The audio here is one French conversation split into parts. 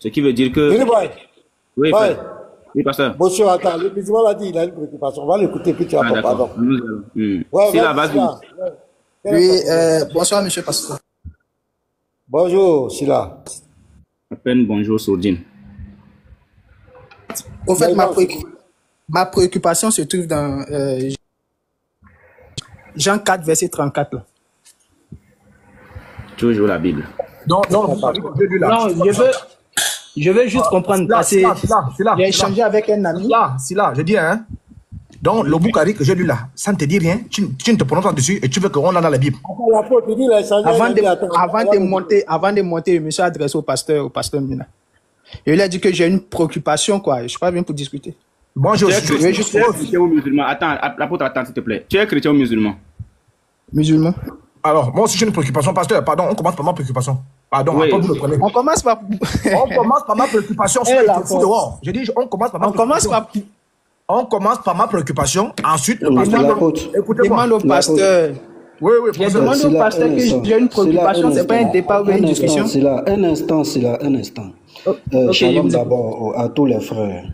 Ce qui veut dire que... Billy Boy, Oui, Boy, frère. Oui, pasteur. monsieur, attends, le musulman l'a dit, il a une préoccupation. On va l'écouter, puis tu vas Ah, pas, pardon. d'accord. Nous allons. Ouais, Sila, vas-y, vas-y. Sila. Ouais. Quel est Oui, ton problème? bonsoir, monsieur Pasteur. Bonjour, Sila. À peine bonjour, Sourdine. Au fait, Maintenant, ma préoccupation se trouve dans Jean 4, verset 34. Là. Toujours la Bible. Non, non, j'ai lu là. Non, je veux juste comprendre. Parce que j'ai échangé avec un ami. C'est là, je dis, hein. Donc, le Bukhari que j'ai lu là, ça ne te dit rien, tu ne te prononces pas dessus et tu veux qu'on l'a dans la Bible. l'apôtre, il dit, il a échangé Avant avec lui, attends, de monter, je me suis adressé au pasteur Mina. Il a dit que j'ai une préoccupation, quoi. Je suis pas bien pour discuter. Bonjour, Tu es chrétien ou musulman? Attends, l'apôtre, attends, s'il te plaît. Tu es chrétien ou musulman? Musulman. Alors, moi aussi j'ai une préoccupation, pasteur. Pardon, on commence par ma préoccupation. Pardon, Oui. après vous le prenez. On commence par... On commence par ma préoccupation. Eh, là, Fou dehors. J'ai dit, on commence par ma On commence préoccupation. par... On commence par ma préoccupation. Ensuite, le Oui, pasteur. l'apôtre. Écoutez-moi. Demande au pasteur. Oui, oui, J'ai professeur. demandé au pasteur que j'ai une préoccupation. C'est pas un départ ou une discussion. C'est là, un instant. Ok, Shalom je vous d'abord à tous les frères.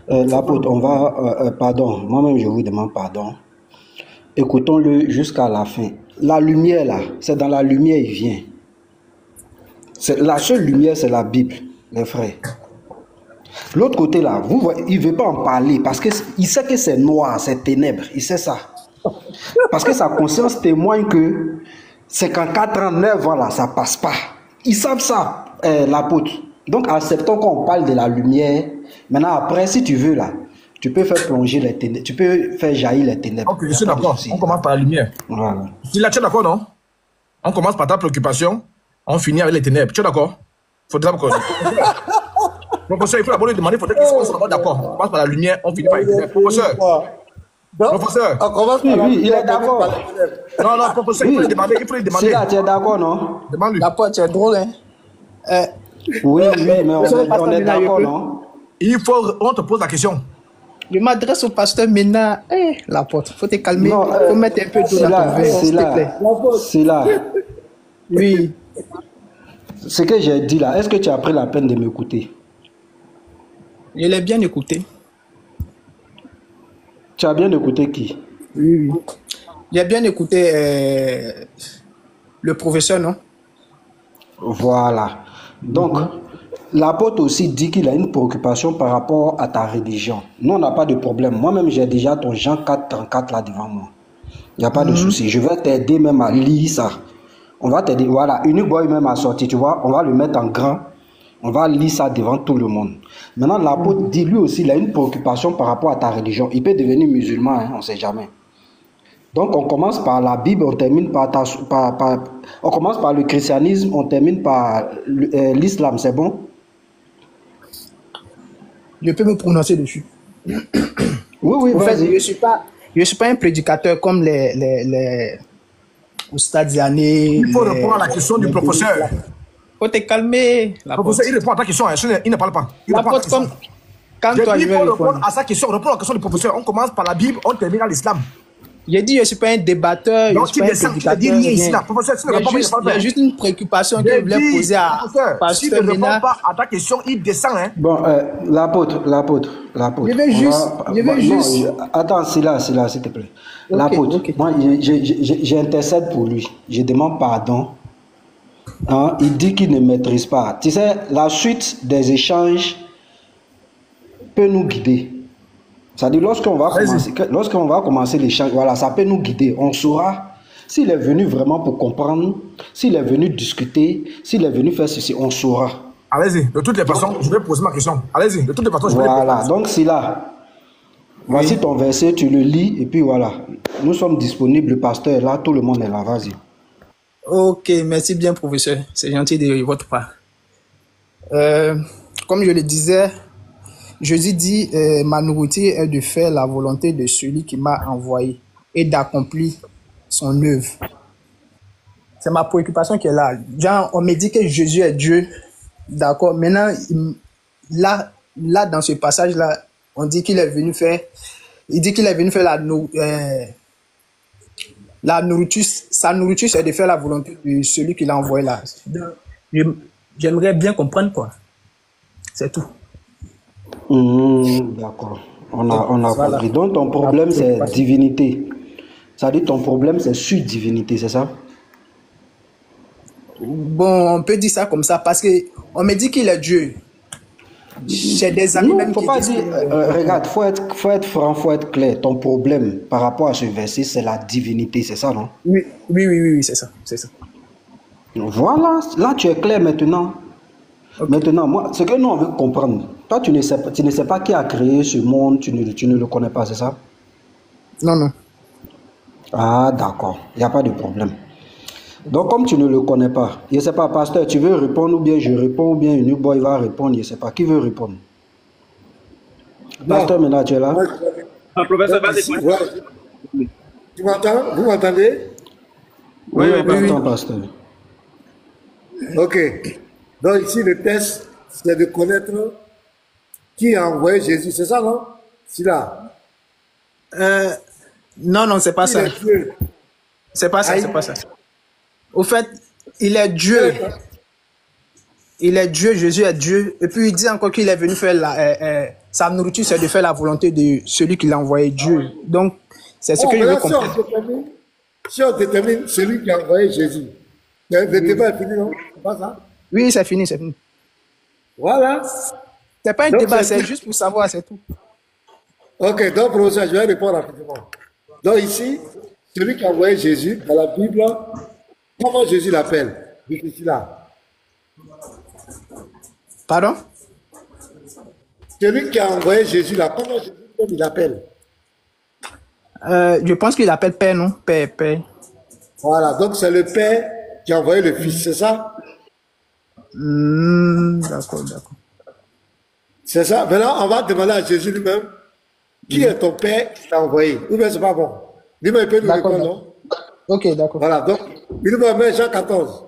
L'apôtre, on va... pardon, moi-même je vous demande pardon. Écoutons-le jusqu'à la fin. La lumière là, c'est dans la lumière il vient. La seule lumière, c'est la Bible, les frères. L'autre côté là, vous voyez, il ne veut pas en parler parce qu'il sait que c'est noir, c'est ténèbres, il sait ça. Parce que sa conscience témoigne que 54 ans, 9 ans là, ça passe pas. Ils savent ça, l'apôtre. Donc acceptons qu'on parle de la lumière. Maintenant après, si tu veux là, tu peux faire plonger les ténèbres, tu peux faire jaillir les ténèbres. Ok, je suis d'accord. On commence par la lumière. Voilà. Si là, tu es d'accord, non? On commence par ta préoccupation, on finit avec les ténèbres. Tu es d'accord? Faudrait que... Professeur, il faut d'abord lui demander, il faudrait qu'il soit d'accord. On commence par la lumière, on finit par les ténèbres. Professeur, professeur. On commence Oui, par oui, il est d'accord. Non, non, professeur, il faut lui demander, il faut lui demander. C'est là, tu es d'accord, non? Demande-lui. La pote, c'est drôle, hein. Oui, mais on est d'accord, non? Il faut, on te pose la question. Je m'adresse au pasteur Mina. La pote, faut te calmer. Non, Faut mettre un peu d'eau dans ton verre, s'il te plaît. C'est là. Oui. Ce que j'ai dit là, est-ce que tu as pris la peine de m'écouter? Je l'ai bien écouté. Tu as bien écouté qui? Oui. J'ai bien écouté le professeur, non? Voilà. Donc, l'apôtre aussi dit qu'il a une préoccupation par rapport à ta religion. Nous, on n'a pas de problème. Moi-même, j'ai déjà ton Jean 4, 34 là devant moi. Il n'y a pas de souci. Je vais t'aider même à lire ça. On va t'aider. Voilà, Unique Boy même a sorti, tu vois. On va le mettre en grand. On va lire ça devant tout le monde. Maintenant, l'apôtre dit lui aussi, il a une préoccupation par rapport à ta religion. Il peut devenir musulman, hein, on ne sait jamais. Donc, on commence par la Bible, on termine on commence par le christianisme, on termine par l'islam, c'est bon? Je peux me prononcer dessus. Oui, En fait, vas-y. je suis pas un prédicateur comme les Oustad Ziané. Il faut répondre à la question du professeur. Faut te calmer. La Professeur, il répond à ta question, hein, il ne parle pas. Il répond à ta question. Calme-toi, je Il vais faut répondre répondre. à sa question, répondre à la question du professeur. On commence par la Bible, on termine à l'islam. J'ai dit, je suis pas un débatteur, Donc, je suis tu pas un descends, tu ne prédicateur. dis rien ici, rien. là. Professeur, si tu ne Il y réponds pas, il a ne parle juste une préoccupation que je voulais pas. poser à Professeur, s'il ne Pasteur répond Ménard. pas à ta question, il descend, hein. Bon, l'apôtre. Je vais juste. Attends, c'est là, s'il te plaît. Ok, L'apôtre, ok. moi, j'intercède pour lui. Je demande pardon. Hein, il dit qu'il ne maîtrise pas. Tu sais, la suite des échanges peut nous guider. C'est-à-dire, lorsqu'on va commencer l'échange, voilà, ça peut nous guider. On saura s'il est venu vraiment pour comprendre, s'il est venu discuter, s'il est venu faire ceci, on saura. Allez-y, de toutes les façons, je vais poser ma question. Allez-y, de toutes les façons, je vais Voilà, donc c'est là. Voici ton verset, tu le lis, et puis voilà. Nous sommes disponibles, le pasteur est là, tout le monde est là, vas-y. Ok, merci bien, professeur. C'est gentil de votre part. Comme je le disais, Jésus dit, ma nourriture est de faire la volonté de celui qui m'a envoyé et d'accomplir son œuvre. C'est ma préoccupation qui est là. Genre, on me dit que Jésus est Dieu. D'accord. Maintenant, là, dans ce passage-là, on dit qu'il est venu faire, il dit qu'il est venu faire la nourriture, sa nourriture, c'est de faire la volonté de celui qui l'a envoyé là. Donc, j'aimerais bien comprendre, quoi. C'est tout. D'accord. On a Voilà. compris. Donc, ton problème, c'est divinité. Ça dit ton problème, c'est sur divinité, c'est ça? Bon, on peut dire ça comme ça parce que on me dit qu'il est Dieu. J'ai des amis Non, même faut qui pas disent dire. Regarde, faut être franc, faut être clair. Ton problème par rapport à ce verset, c'est la divinité, c'est ça, non? Oui, c'est ça, c'est ça. Voilà, là tu es clair maintenant. Ok. Maintenant, moi, ce que nous on veut comprendre, toi tu ne sais pas qui a créé ce monde, tu ne le connais pas, c'est ça? Non. Ah, d'accord, il n'y a pas de problème. Donc, comme tu ne le connais pas, je ne sais pas, pasteur, tu veux répondre ou bien je réponds ou bien une boy va répondre, je ne sais pas. Qui veut répondre? Pasteur, maintenant tu es là? Moi, Professeur, vas-y. ouais. Tu m'entends? Vous m'entendez? Oui, Oui, pasteur, pasteur. Ok. Donc ici, le test, c'est de connaître qui a envoyé Jésus. C'est ça, non? C'est là. Non, c'est pas Il ça. est Dieu. C'est pas ça, Aïe. c'est pas ça. Au fait, il est Dieu. Il est Dieu, Jésus est Dieu. Et puis il dit encore qu'il est venu faire sa nourriture, c'est de faire la volonté de celui qui l'a envoyé, Dieu. Donc, c'est ce que je veux Maintenant, comprendre. si on détermine celui qui a envoyé Jésus, le débat est fini, non? C'est pas ça? Oui, c'est fini, c'est fini. Voilà. C'est pas un Donc, débat, c'est c'est tout. juste pour savoir, c'est tout. Ok, donc, professeur, je vais répondre rapidement. Donc, ici, celui qui a envoyé Jésus, dans la Bible, comment Jésus l'appelle? Ici, là. Pardon? Celui qui a envoyé Jésus, là, comment Jésus l'appelle? Je pense qu'il appelle Père, non? Père. Voilà, donc c'est le Père qui a envoyé le Fils, c'est ça? D'accord. C'est ça. Maintenant, on va demander à Jésus lui-même, qui est ton Père qui t'a envoyé? Ou bien c'est pas bon? Lui-même, il peut nous D'accord, répondre, non? Ok, d'accord. Voilà, donc, il nous met Jean 14,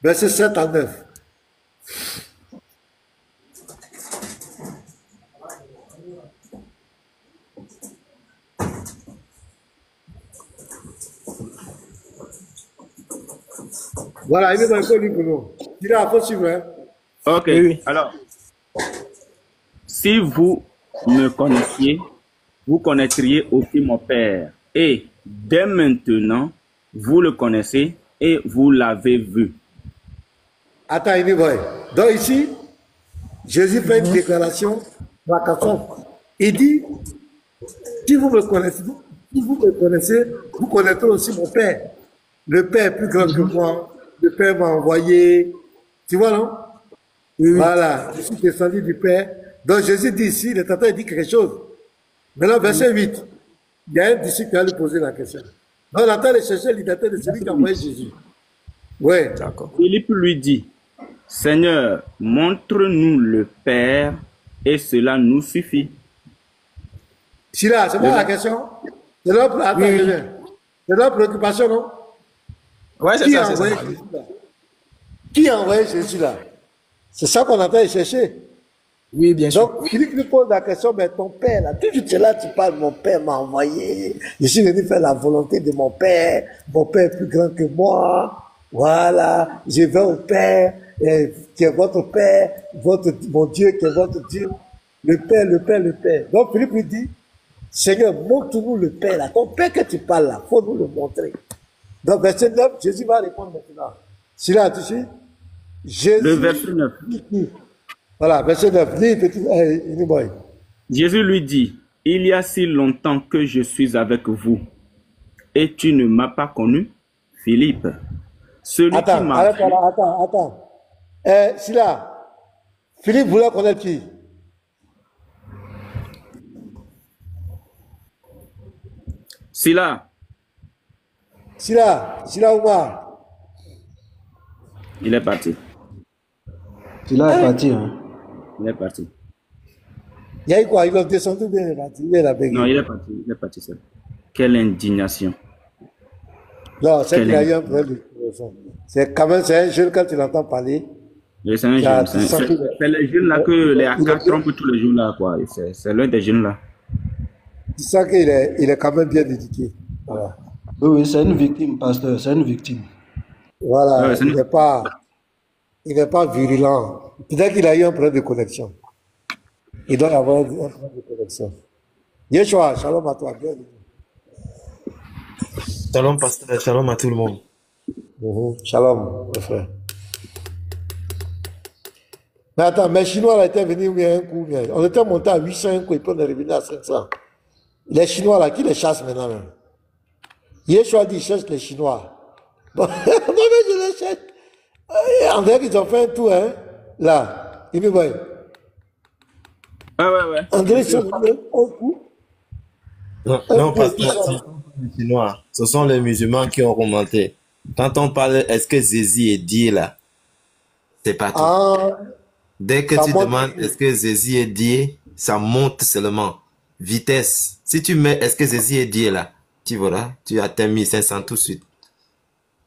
verset 7 à 9. Voilà, il nous met un peu lui pour nous. Il a un peu suivre, hein? Ok. Oui. Alors, si vous me connaissiez, vous connaîtriez aussi mon Père. Et dès maintenant, vous le connaissez et vous l'avez vu. Attends, il voit. Donc ici, Jésus fait une déclaration dans la canson. Il dit, si vous me connaissez, vous connaîtrez aussi mon Père. Le Père est plus grand que moi. Le Père m'a envoyé. Tu vois, non? Voilà, je suis descendu du Père. Donc Jésus dit ici, le tata dit quelque chose. Maintenant, verset 8. Il y a un disciple qui a lui posé la question. Donc on attend de chercher l'identité de celui qui a envoyé Jésus. Ouais. D'accord. Philippe lui dit, Seigneur, montre-nous le Père et cela nous suffit. Si là, c'est pas la question. C'est notre, attends, c'est notre préoccupation, non? Ouais, c'est Qui ça, a c'est ça. envoyé Jésus là? Qui a envoyé Jésus là? C'est ça qu'on attend de chercher. Oui, bien sûr. Donc, Philippe lui pose la question, mais ton père, là, toujours tu es là, tu parles, mon père m'a envoyé, je suis venu faire la volonté de mon père est plus grand que moi, voilà, je vais au Père, qui est votre Père, mon Dieu qui est votre Dieu, le Père. Donc, Philippe lui dit, Seigneur, montre-nous le Père, là, ton Père que tu parles là, faut nous le montrer. Donc, verset 9, Jésus va répondre maintenant. Si là, tu sais, Jésus. Le verset 9. Voilà, verset 9. Lis, petit, boy. Jésus lui dit, il y a si longtemps que je suis avec vous et tu ne m'as pas connu, Philippe. Celui qui m'a... Attends. Sila, Philippe voulait connaître qui? Sila, Omar. il est parti. Il est parti, hein. Il est parti. Il y a eu quoi? Ils ont descendu bien, il est parti. Non, il est parti seul. Quelle indignation. Non, c'est qu'il y a eu un problème de son. C'est quand même, c'est un jeune, quand tu l'entends parler. C'est un jeune. C'est les jeunes là que les AK trompent tous les jours là, quoi. C'est l'un des jeunes là. Tu sens qu'il est quand même bien éduqué. Voilà. Oui, c'est une victime, pasteur, c'est une victime. Voilà, Ouais, il n'est pas virulent. Peut-être qu'il a eu un problème de connexion. Il doit y avoir un problème de connexion. Yeshua, shalom à toi. Bienvenue. Shalom, pasteur. Shalom à tout le monde. Shalom, mon frère. Mais attends, mes Chinois là étaient venus un coup. On était monté à 800 un coup et puis on est revenu à 500. Les Chinois là, qui les chassent maintenant même? Yeshua dit, cherche les Chinois. Bon, mais je les cherche. On dirait qu'ils ont fait un tour, hein. Là, il me voit. Ouais. On dirait qu'ils sont venus un coup. Non, pasteur, ce sont pas les Chinois. Ce sont les musulmans qui ont remonté. Quand on parle, est-ce que Jésus est Dieu là? C'est pas tout. Ah, Dès que ça tu monte. demandes est-ce que Jésus est Dieu, ça monte seulement. Vitesse. Si tu mets est-ce que Jésus est Dieu là, tu verras, tu atteins 1500 tout de suite.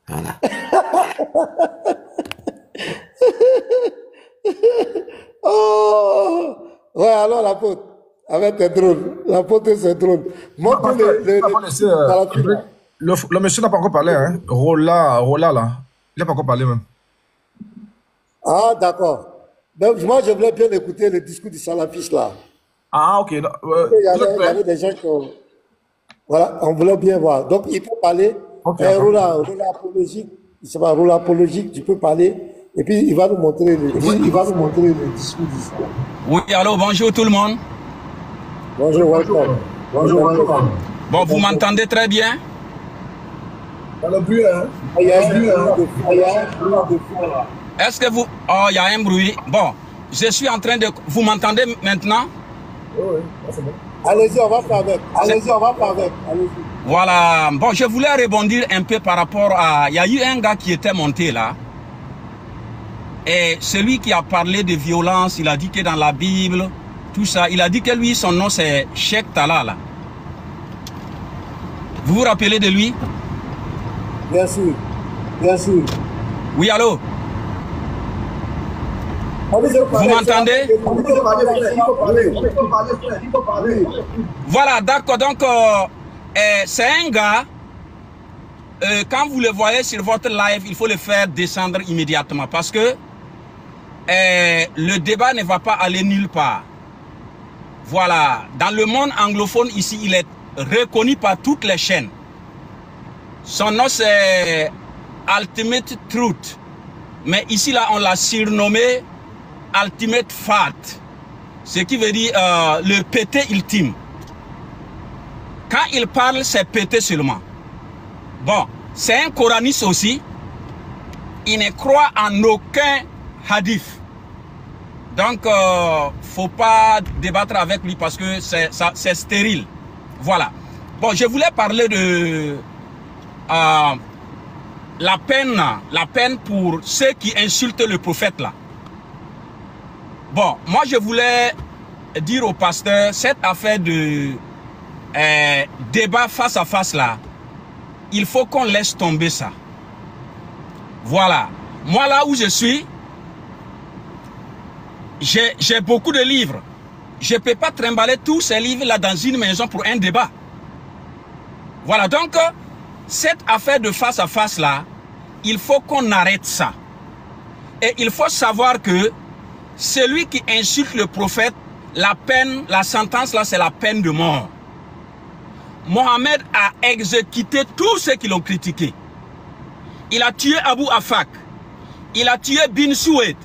Voilà. Oh! Ouais, alors l'apôtre, avec tes drones. L'apôtre, c'est drôle. Montre Le monsieur n'a pas encore parlé, hein. Rola, là. Il n'a pas encore parlé, même. Ah, d'accord. Donc, moi, je voulais bien écouter le discours du salafiste, là. Ah, ok. Il y avait des gens qui ont... Voilà, on voulait bien voir. Donc, il peut parler. Okay, rôle apologique. Il se rôle apologique, tu peux parler. Et puis, il va nous montrer le discours du salafiste. Oui, allô, bonjour tout le monde. Bonjour, welcome. Bonjour, welcome. Bon, vous m'entendez très bien? Il y a un bruit de fond, là. Est-ce que vous... Oh, il y a un bruit. Bon, je suis en train de... Vous m'entendez maintenant? Oui, c'est bon. Allez-y, on va faire avec. Allez-y. Voilà. Bon, je voulais rebondir un peu par rapport à... Il y a eu un gars qui était monté là. Et celui qui a parlé de violence, il a dit que dans la Bible, tout ça, il a dit que lui, son nom c'est Cheikh Talala. Vous vous rappelez de lui? Bien sûr. Oui, allô? Vous m'entendez? Voilà, d'accord. Donc, c'est un gars, quand vous le voyez sur votre live, il faut le faire descendre immédiatement parce que le débat ne va pas aller nulle part. Voilà, dans le monde anglophone ici, il est reconnu par toutes les chaînes. Son nom c'est Ultimate Truth. Mais ici, là, on l'a surnommé Ultimate Fat. Ce qui veut dire le pété ultime. Quand il parle, c'est pété seulement. Bon, c'est un coraniste aussi. Il ne croit en aucun hadith. Donc, faut pas débattre avec lui parce que c'est stérile. Voilà. Bon, je voulais parler de la peine pour ceux qui insultent le prophète là. Bon, moi je voulais dire au pasteur, cette affaire de débat face à face là, il faut qu'on laisse tomber ça. Voilà. Moi là où je suis, j'ai beaucoup de livres. Je ne peux pas trimballer tous ces livres là dans une maison pour un débat. Voilà, donc cette affaire de face à face là, il faut qu'on arrête ça. Et il faut savoir que celui qui insulte le prophète, la peine, la sentence là, c'est la peine de mort. Mohamed a exécuté tous ceux qui l'ont critiqué. Il a tué Abu Afak. Il a tué Bin Soued.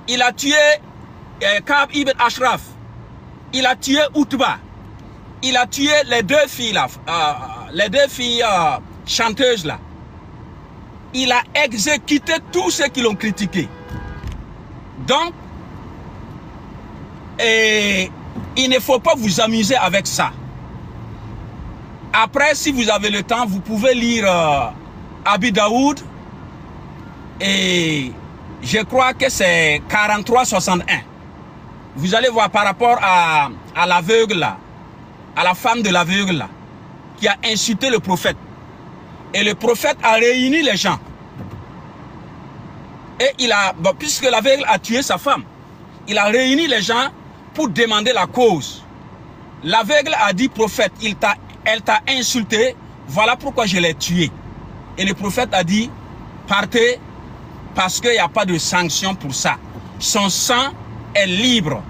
Il a tué Ka'b ibn Ashraf. Il a tué Utba. Il a tué les deux filles là, chanteuses là. Il a exécuté tous ceux qui l'ont critiqué. Donc, il ne faut pas vous amuser avec ça. Après, si vous avez le temps, vous pouvez lire Abi Daoud. Et je crois que c'est 43-61. Vous allez voir par rapport à l'aveugle là, à la femme de l'aveugle là, qui a insulté le prophète. Et le prophète a réuni les gens. Et puisque l'aveugle a tué sa femme, il a réuni les gens pour demander la cause. L'aveugle a dit, prophète, elle t'a insulté, voilà pourquoi je l'ai tué. Et le prophète a dit, partez, parce qu'il n'y a pas de sanction pour ça. Son sang est libre.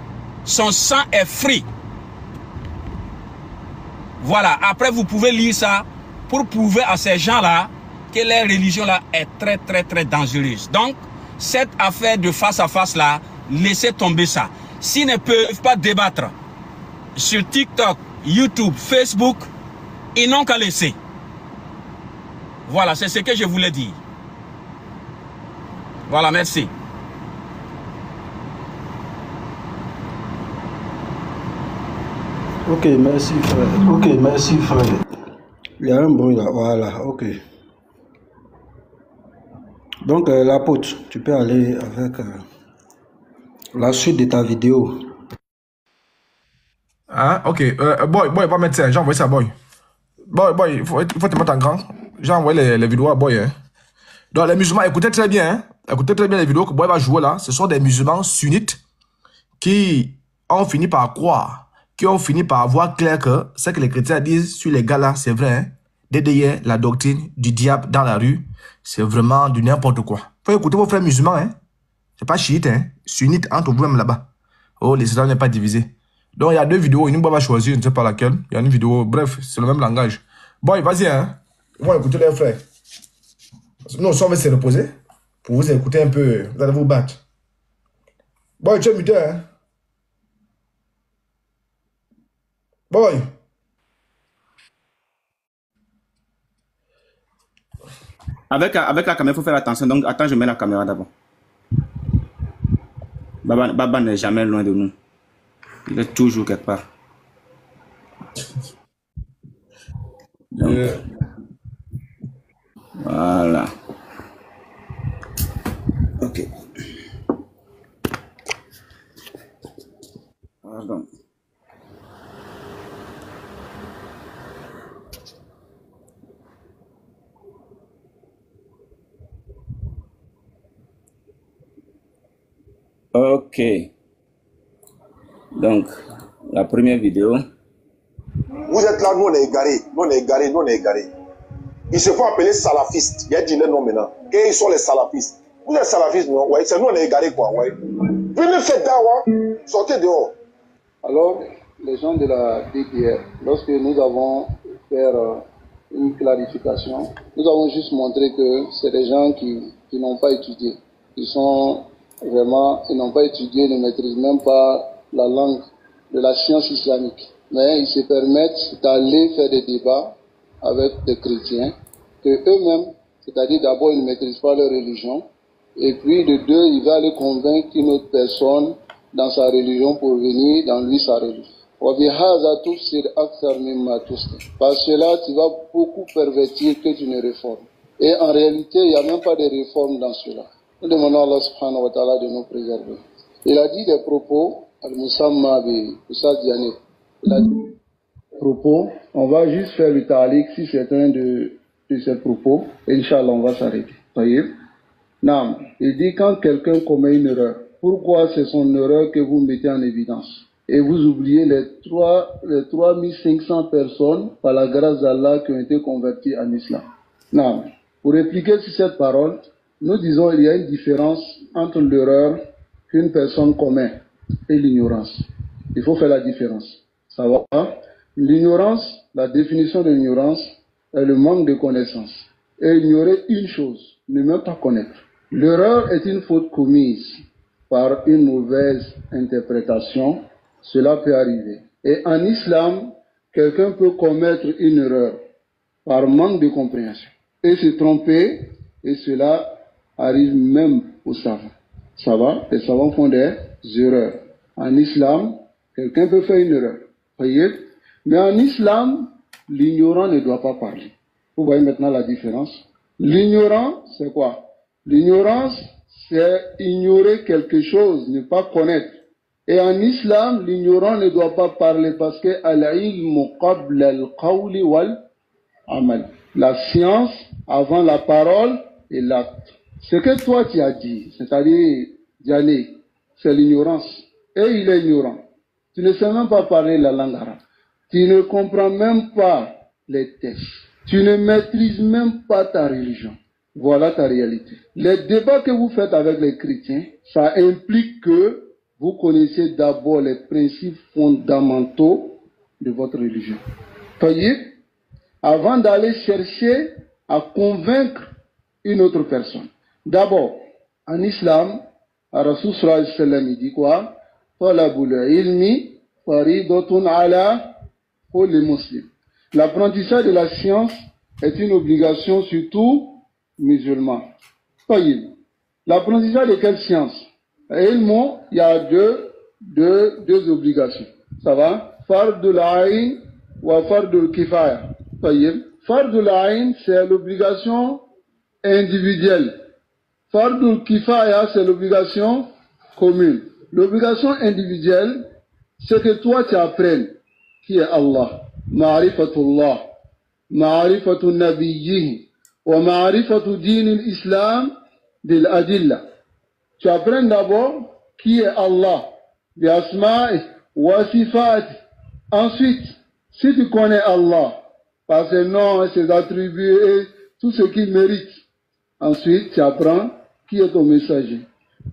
Son sang est free. Voilà, après vous pouvez lire ça pour prouver à ces gens-là que leur religion-là est très, très, très dangereuse. Donc, cette affaire de face à face-là, laissez tomber ça. S'ils ne peuvent pas débattre sur TikTok, YouTube, Facebook, ils n'ont qu'à laisser. Voilà, c'est ce que je voulais dire. Voilà, merci. Ok, merci frère. Ok, merci frère. Il y a un bruit là, voilà, ok. Donc l'apôtre, tu peux aller avec la suite de ta vidéo. Hein? Ok. Boy, va mettre ça. J'ai envoyé ça à Boy. Boy, il faut te mettre en grand. J'ai envoyé les vidéos à Boy. Hein. Donc, les musulmans, écoutez très bien. Hein. Écoutez très bien les vidéos que Boy va jouer là. Ce sont des musulmans sunnites qui ont fini par croire, qui ont fini par voir clair que ce que les chrétiens disent sur les gars là, c'est vrai. Hein. Derrière la doctrine du diable dans la rue, c'est vraiment du n'importe quoi. Faut écouter vos frères musulmans. Hein. C'est pas chiite, hein. Sunnite entre vous-même là-bas. Oh, l'islam n'est pas divisé. Donc, il y a deux vidéos. Une va choisir, je ne sais pas laquelle. Il y a une vidéo. Bref, c'est le même langage. Boy, vas-y, hein. Ils vont écouter les frères. Nous, si on veut se reposer, pour vous écouter un peu, vous allez vous battre. Boy, tu es muté, hein. Boy. Avec la caméra, il faut faire attention. Donc, attends, je mets la caméra d'abord. Baba n'est jamais loin de nous. Il est toujours quelque part. Donc, voilà. Ok. Pardon. Ok. Donc, la première vidéo. Vous êtes là, nous on est égarés. Nous on est égarés, nous on est égarés. Ils se font appeler salafistes. Il y a dit le nom maintenant. Et ils sont les salafistes. Vous êtes salafistes, non? Ouais, c'est nous on est égarés, quoi. Ouais. Venez faire dawa, sortez dehors. Alors, les gens de la DPR, lorsque nous avons fait une clarification, nous avons juste montré que c'est des gens qui n'ont pas étudié. Ils n'ont pas étudié, ne maîtrisent même pas la langue de la science islamique. Mais ils se permettent d'aller faire des débats avec des chrétiens que eux-mêmes, c'est-à-dire d'abord ils ne maîtrisent pas leur religion, et puis de deux, ils veulent aller convaincre une autre personne dans sa religion pour venir dans lui sa religion. Par cela, tu vas beaucoup pervertir que tu ne réformes. Et en réalité, il n'y a même pas de réforme dans cela. Nous demandons à Allah subhanahu wa ta'ala de nous préserver. Il a dit des propos, Al-Musamma bi Oussad Diané. Il a dit des propos, on va juste faire le ta'alik si c'est un de ces propos, et Inch'Allah, on va s'arrêter. Non, il dit quand quelqu'un commet une erreur, pourquoi c'est son erreur que vous mettez en évidence? Et vous oubliez les 3500 personnes, par la grâce d'Allah, qui ont été converties en islam. Non, pour répliquer sur cette parole, nous disons qu'il y a une différence entre l'erreur qu'une personne commet et l'ignorance. Il faut faire la différence. Ça va? L'ignorance, la définition de l'ignorance est le manque de connaissance. Et ignorer une chose, ne même pas connaître. L'erreur est une faute commise par une mauvaise interprétation. Cela peut arriver. Et en islam, quelqu'un peut commettre une erreur par manque de compréhension et se tromper, et cela arrive même aux savants. Ça va? Les savants font des erreurs. En islam, quelqu'un peut faire une erreur. Voyez? Mais en islam, l'ignorant ne doit pas parler. Vous voyez maintenant la différence? L'ignorant, c'est quoi? L'ignorance, c'est ignorer quelque chose, ne pas connaître. Et en islam, l'ignorant ne doit pas parler parce que al-ilmu qabla al-qawli wal-amal. La science avant la parole et l'acte. Ce que toi tu as dit, c'est-à-dire d'y aller, c'est l'ignorance. Et il est ignorant. Tu ne sais même pas parler la langue arabe. Tu ne comprends même pas les textes. Tu ne maîtrises même pas ta religion. Voilà ta réalité. Les débats que vous faites avec les chrétiens, ça implique que vous connaissez d'abord les principes fondamentaux de votre religion. Taïb, avant d'aller chercher à convaincre une autre personne. D'abord, en islam, Rasul sallallahu alayhi wa sallam, il dit quoi? Talabul ilmi faridatun ala kulli muslim. L'apprentissage de la science est une obligation sur tout musulman. Taïb. L'apprentissage de quelle science? Ilmo, il y a deux obligations. Ça va? Fardul ayn wa fardul kifaya. Taïb. Fardul ayn, c'est l'obligation individuelle. Fardul kifaya, c'est l'obligation commune. L'obligation individuelle, c'est que toi tu apprennes qui est Allah. Ma'rifatullah, ma'rifatu nabiyyihi, wa ma'rifatu din l'islam bil adilla. Tu apprennes d'abord qui est Allah, bi asma'i wa sifati. Ensuite, si tu connais Allah, par ses noms et ses attributs et tout ce qu'il mérite, ensuite tu apprends qui est ton messager,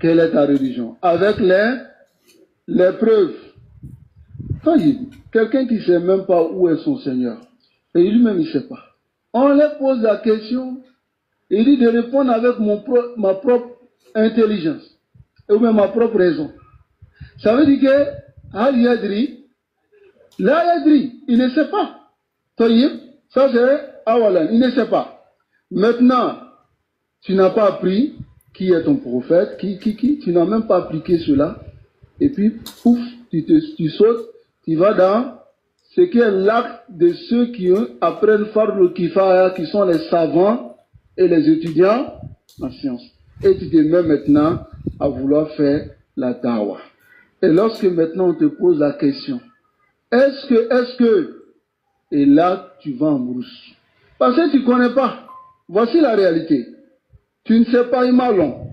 quelle est ta religion, avec les preuves. Quelqu'un qui ne sait même pas où est son Seigneur, et lui-même il ne sait pas. On leur pose la question, il dit de répondre avec ma propre intelligence, ou même ma propre raison. Ça veut dire que, Al Yadri, la Yadri, il ne sait pas. Ça c'est Awalan, il ne sait pas. Maintenant, tu n'as pas appris qui est ton prophète, tu n'as même pas appliqué cela, et puis, pouf, tu sautes, tu vas dans ce qui est l'acte de ceux qui apprennent Fardul Kifaya, qui sont les savants et les étudiants en sciences. Et tu te mets maintenant à vouloir faire la dawa. Et lorsque maintenant on te pose la question, est-ce que, et là tu vas en brousse. Parce que tu ne connais pas. Voici la réalité. Tu ne sais pas Imalon.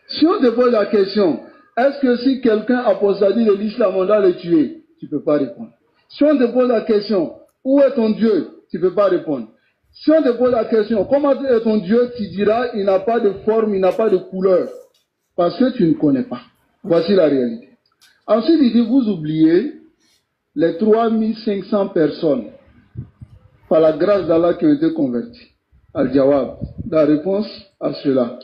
Si on te pose la question, est-ce que si quelqu'un apostasie de l'islam, on doit le tuer? Tu ne peux pas répondre. Si on te pose la question, où est ton Dieu? Tu ne peux pas répondre. Si on te pose la question, comment est ton Dieu? Tu diras, il n'a pas de forme, il n'a pas de couleur. Parce que tu ne connais pas. Voici la réalité. Ensuite, il dit, vous oubliez les 3500 personnes, par la grâce d'Allah, qui ont été converties. Al-Jawab, la réponse à cela.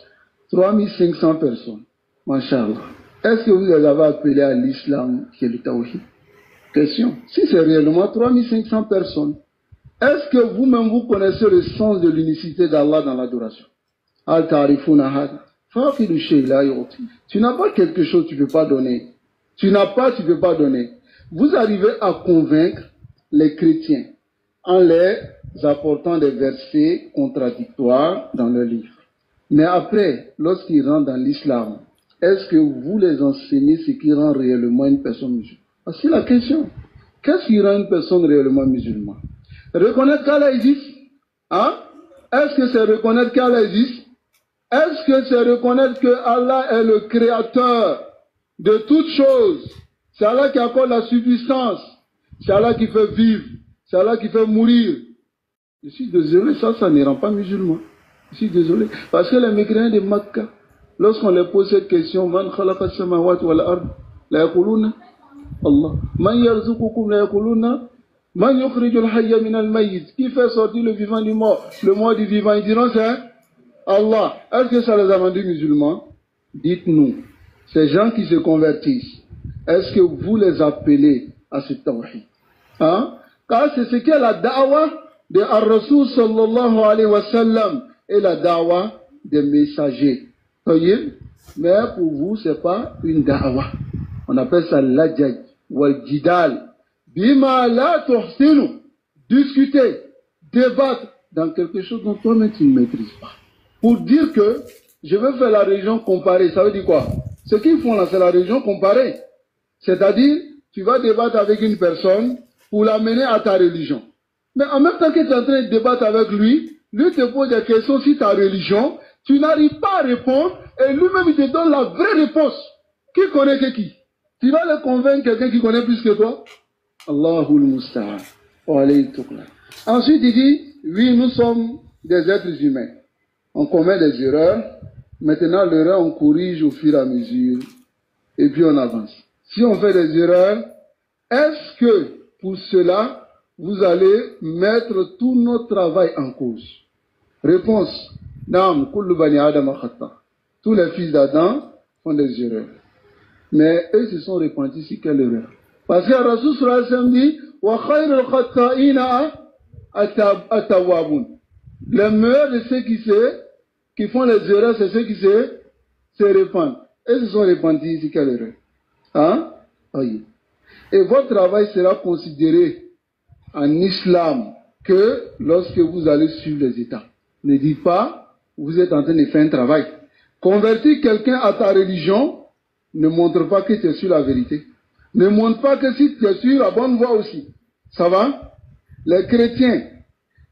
3500 personnes. Masha'Allah. Est-ce que vous les avez appelés à l'islam qui est le Tawhid? Question. Si c'est réellement 3500 personnes, est-ce que vous-même vous connaissez le sens de l'unicité d'Allah dans l'adoration? Tu n'as pas quelque chose, tu ne peux pas donner. Tu n'as pas, tu ne peux pas donner. Vous arrivez à convaincre les chrétiens en les apportant des versets contradictoires dans leur livre. Mais après, lorsqu'ils rentrent dans l'islam, est-ce que vous les enseignez ce qui rend réellement une personne musulmane? C'est la question. Qu'est-ce qui rend une personne réellement musulmane? Reconnaître qu'Allah existe? Hein? Est-ce que c'est reconnaître qu'Allah existe? Est-ce que c'est reconnaître que Allah est le créateur de toutes choses? C'est Allah qui accorde la subsistance. C'est Allah qui fait vivre. C'est Allah qui fait mourir. Je suis désolé, ça ne rend pas musulman. Je suis désolé. Parce que les mécréants de Makkah, lorsqu'on leur pose cette question, Man khalaqa as-samawati wal ard, la yaquluna Allah. Man yarzuqukum, la yaquluna Man yukhrijul hayya min al-mayyit. Qui fait sortir le vivant du mort, le mort du vivant? Ils diront c'est Allah. Est-ce que ça les a rendus musulmans? Dites-nous, ces gens qui se convertissent, est-ce que vous les appelez à ce tawhid? Hein? Car c'est ce qu'est la da'wa de Ar-Rasul sallallahu alayhi wa sallam et la da'wa des messagers. Mais pour vous, ce n'est pas une da'wa. On appelle ça l'ajaj wal jidal. Bima la tuhsinu. Discuter, débattre dans quelque chose dont toi-même tu ne maîtrises pas. Pour dire que je veux faire la religion comparée, ça veut dire quoi? Ce qu'ils font là, c'est la religion comparée. C'est-à-dire, tu vas débattre avec une personne pour l'amener à ta religion. Mais en même temps que tu es en train de débattre avec lui, lui te pose des questions sur ta religion, tu n'arrives pas à répondre, et lui-même il te donne la vraie réponse. Qui connaît que qui? Tu vas le convaincre quelqu'un qui connaît plus que toi? Allahul Musta'an. Ensuite il dit, oui, nous sommes des êtres humains. On commet des erreurs. Maintenant l'erreur on corrige au fur et à mesure. et puis on avance. Si on fait des erreurs, est-ce que pour cela, vous allez mettre tout notre travail en cause? Réponse. Naam, kullu bani Adam khata. Tous les fils d'Adam font des erreurs. Mais eux se sont repentis sur quelle erreur? Parce que Rasul sallallahu alayhi wa sallam dit wa khayrul khata'ina at-tawwabun. Les meilleurs de ceux qui font les erreurs, c'est ceux qui se répandent. Et se sont repentis sur quelle erreur? Hein? Oui. Et votre travail sera considéré en islam que lorsque vous allez suivre les états. Ne dites pas, vous êtes en train de faire un travail. Convertir quelqu'un à ta religion ne montre pas que tu es sur la vérité. Ne montre pas que si tu es sur la bonne voie aussi. Ça va? Les chrétiens,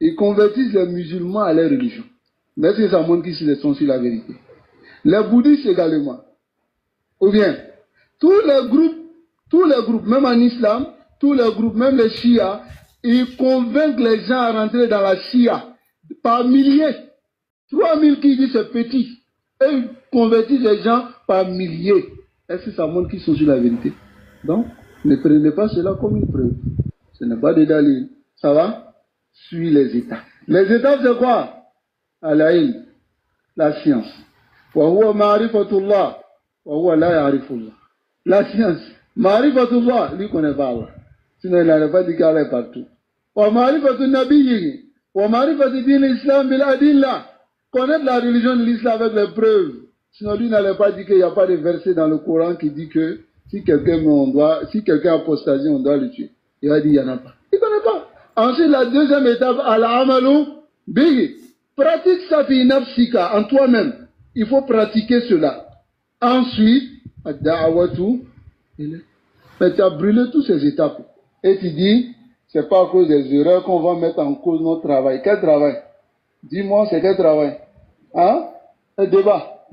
ils convertissent les musulmans à leur religion. Mais est-ce que ça montre qu'ils sont sur la vérité? Les bouddhistes également. Ou bien, tous les groupes, même en islam, tous les groupes, même les chiites, ils convainquent les gens à rentrer dans la chia par milliers. 3000 qui disent c'est petit. Et ils convertissent les gens par milliers. Est-ce que ça montre qu'ils sont sur la vérité? Donc, ne prenez pas cela comme une preuve. Ce n'est pas des dalils. Ça va? Suis les états. Les états, c'est quoi? Al-ilm, la science. Wa huwa ma'rifatullah, wa huwa la ya'rifullah. La science. Ma'rifatullah, lui connaît pas Allah. Sinon, il n'aurait pas dit qu'Allah est partout. Wa ma'rifatun nabiyyi, wa ma'rifatu din l'islam bil adillah. Connaître la religion de l'islam avec les preuves. Sinon, lui n'allait pas dire qu'il n'y a pas de verset dans le Coran qui dit que si quelqu'un apostasie, on doit le tuer. Il a dit, il n'y en a pas. Il ne connaît pas. Ensuite, la deuxième étape, al-amalu bihi. Pratique ça fi nafsika, en toi-même. Il faut pratiquer cela. Ensuite, ad-da'watu. Mais tu as brûlé toutes ces étapes. Et tu dis, c'est pas à cause des erreurs qu'on va mettre en cause notre travail. Quel travail? Dis-moi, c'est quel travail? Hein? Le débat.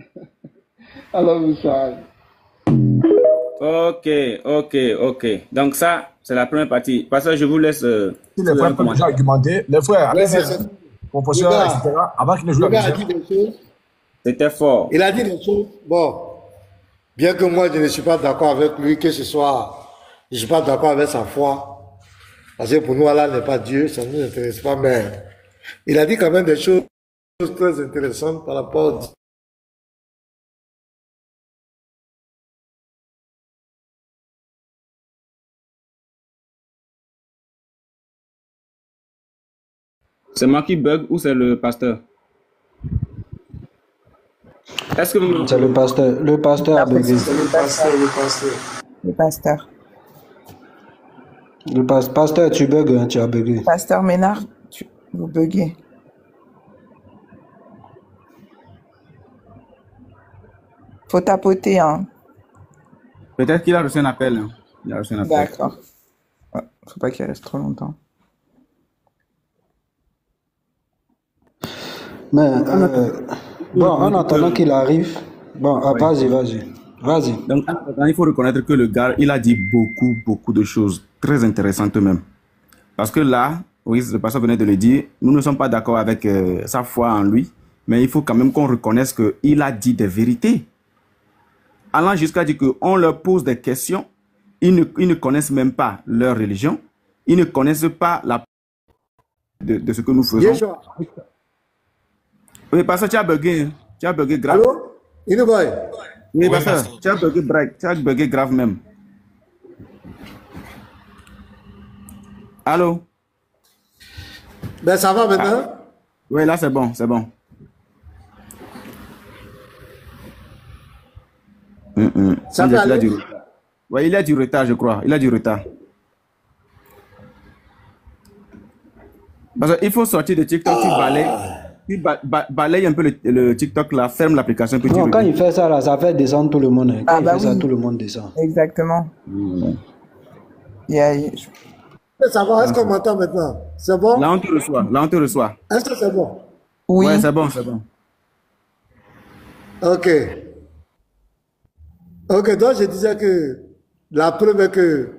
Alors, vous savez. Ok. Donc ça, c'est la première partie. Parce que je vous laisse... Si les frères peuvent déjà argumenter, les frères, allez-y, professeur, etc., avant qu'il ne joue la musique. C'était fort. Il a dit des choses. Bon, bien que moi, je ne suis pas d'accord avec lui, que ce soit... Je ne suis pas d'accord avec sa foi. Parce que pour nous, Allah n'est pas Dieu, ça ne nous intéresse pas, mais... Il a dit quand même des choses très intéressantes par rapport... C'est moi qui bug ou c'est le pasteur? Est-ce que vous... C'est le pasteur. Le pasteur a bugué. C'est le pasteur. Le pasteur. Le pasteur, tu bugs, hein, tu as bugué. Pasteur Ménard, vous buguez. Faut tapoter, hein. Peut-être qu'il a reçu un appel. Hein. Il a reçu un appel. D'accord. Ouais, faut pas qu'il reste trop longtemps. Mais, bon, en attendant qu'il arrive, bon, vas-y. Donc, il faut reconnaître que le gars, il a dit beaucoup de choses très intéressantes même. Parce que là, oui, le pasteur venait de le dire, nous ne sommes pas d'accord avec sa foi en lui, mais il faut quand même qu'on reconnaisse qu'il a dit des vérités. Allant jusqu'à dire qu'on leur pose des questions, ils ne connaissent même pas leur religion, ils ne connaissent pas la de ce que nous faisons. Oui, parce que tu as bugué grave. Allô? Inouboy? Oui, parce que tu as bugué grave même. Allô? Ben, ça va maintenant? Oui, là, c'est bon. Ça va aller? Oui, il a du retard, je crois. Il a du retard. Parce qu'il faut sortir de TikTok, tu balaye un peu le TikTok là, ferme l'application. Non, quand il fait ça là, ça fait descendre tout le monde. Hein. Quand il fait ça, tout le monde descend. Exactement. Ça va, est-ce qu'on m'entend maintenant? C'est bon? Là, on te reçoit. Est-ce que c'est bon? Oui. Ouais, c'est bon. Ok, donc je disais que la preuve est que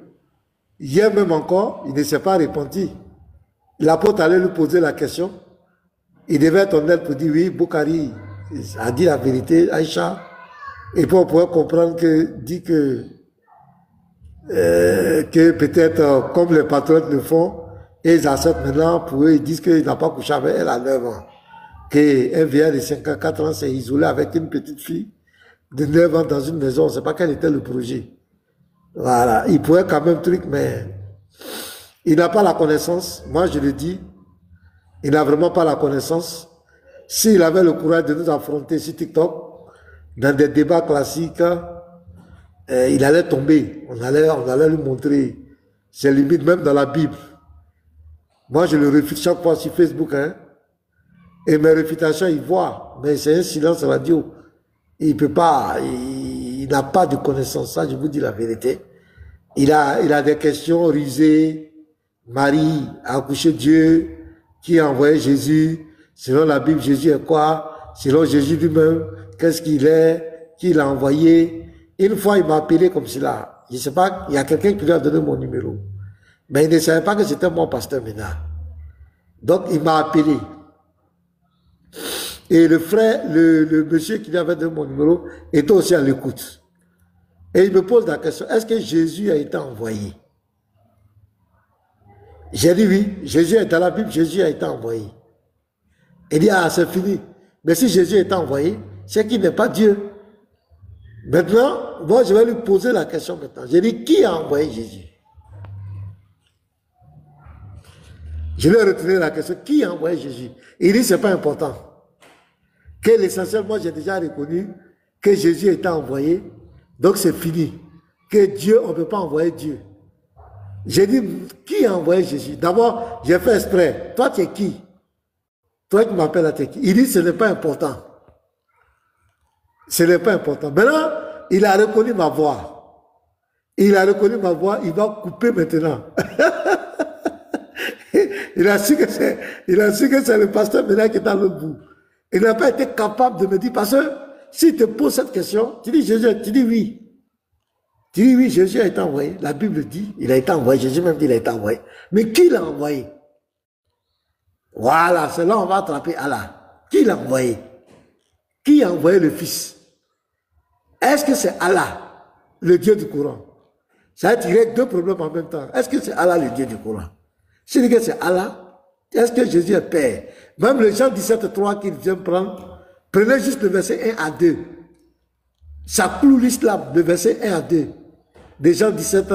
hier même encore, il ne s'est pas repenti. L'apôtre allait lui poser la question. Il devait être honnête pour dire oui, Boukari a dit la vérité, Aïcha. Et puis on pourrait comprendre dit que peut-être comme les patriotes le font, et ils acceptent maintenant, pour eux, ils disent qu'ils n'ont pas couché avec elle à 9 ans. Qu'un vieillard de 5 ans, 4 ans s'est isolé avec une petite fille de 9 ans dans une maison. On ne sait pas quel était le projet. Voilà. Il pourrait quand même truc, mais il n'a pas la connaissance. Moi, je le dis, il n'a vraiment pas la connaissance. S'il avait le courage de nous affronter sur TikTok, dans des débats classiques, il allait tomber. On allait lui montrer ses limites, même dans la Bible. Moi, je le réfute chaque fois sur Facebook. Hein. Et mes réfutations, il voit. Mais c'est un silence radio. Il peut pas, il n'a pas de connaissance. Ça, je vous dis la vérité. Il a des questions rusées. Marie a accouché Dieu. Qui a envoyé Jésus? Selon la Bible, Jésus est quoi? Selon Jésus lui-même, qu'est-ce qu'il est? Qui l'a envoyé? Une fois, il m'a appelé comme cela. Je ne sais pas, il y a quelqu'un qui lui a donné mon numéro. Mais il ne savait pas que c'était mon pasteur maintenant. Donc, il m'a appelé. Et le frère, le monsieur qui lui avait donné mon numéro, était aussi à l'écoute. Et il me pose la question, est-ce que Jésus a été envoyé? J'ai dit oui, Jésus est dans la Bible, Jésus a été envoyé. Il dit, ah, c'est fini. Mais si Jésus est envoyé, c'est qu'il n'est pas Dieu. Maintenant, moi, je vais lui poser la question maintenant. J'ai dit, qui a envoyé Jésus? Je lui ai retenu la question, qui a envoyé Jésus? Il dit, c'est pas important. Que l'essentiel, moi, j'ai déjà reconnu que Jésus était envoyé, donc c'est fini. Que Dieu, on ne peut pas envoyer Dieu. J'ai dit, qui a envoyé Jésus? D'abord, j'ai fait exprès. Toi, tu es qui? Toi qui m'appelles à t'es qui? Il dit, ce n'est pas important. Ce n'est pas important. Maintenant, il a reconnu ma voix. Il a reconnu ma voix, il va couper maintenant. il a su que c'est le pasteur maintenant qui est dans l'autre bout. Il n'a pas été capable de me dire, parce que s'il te pose cette question, tu dis Jésus, tu dis oui. Tu dis oui, Jésus a été envoyé. La Bible dit, il a été envoyé. Jésus même dit, il a été envoyé. Mais qui l'a envoyé? Voilà, c'est là on va attraper Allah. Qui l'a envoyé? Qui a envoyé le Fils? Est-ce que c'est Allah, le Dieu du Coran? Ça va tirer deux problèmes en même temps. Est-ce que c'est Allah, le Dieu du Coran? Si dit que c'est Allah, est-ce que Jésus est Père? Même le Jean 17,3 qu'il vient prendre, prenez juste le verset 1 à 2. Ça cloue l'islam, le verset 1 à 2. De Jean 17,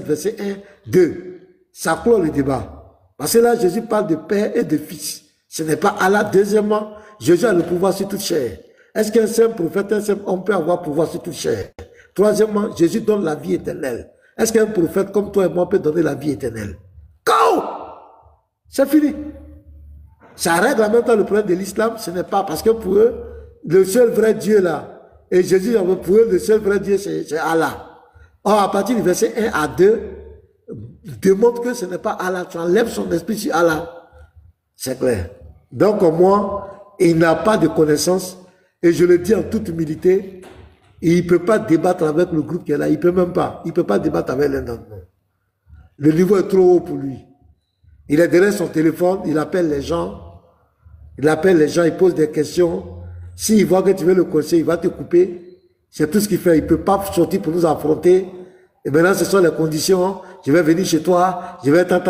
verset 1, 2. Ça clôt le débat. Parce que là, Jésus parle de Père et de Fils. Ce n'est pas Allah. Deuxièmement, Jésus a le pouvoir sur toute chair. Est-ce qu'un simple prophète, un simple homme peut avoir pouvoir sur toute chair? Troisièmement, Jésus donne la vie éternelle. Est-ce qu'un prophète comme toi et moi peut donner la vie éternelle? Go! C'est fini. Ça règle en même temps le problème de l'islam. Ce n'est pas parce que pour eux, le seul vrai Dieu là, et Jésus, pour eux, le seul vrai Dieu, c'est Allah. Or, à partir du verset 1 à 2, démontre que ce n'est pas Allah. Tu enlèves son esprit sur Allah. C'est clair. Donc, moi, il n'a pas de connaissance, et je le dis en toute humilité, il ne peut pas débattre avec le groupe qui est là. Il ne peut même pas. Il ne peut pas débattre avec l'un d'entre nous. Le niveau est trop haut pour lui. Il est derrière son téléphone, il appelle les gens. Il pose des questions. S'il voit que tu veux le conseiller, il va te couper. C'est tout ce qu'il fait. Il ne peut pas sortir pour nous affronter. Et maintenant, ce sont les conditions. Je vais venir chez toi. Je vais tant.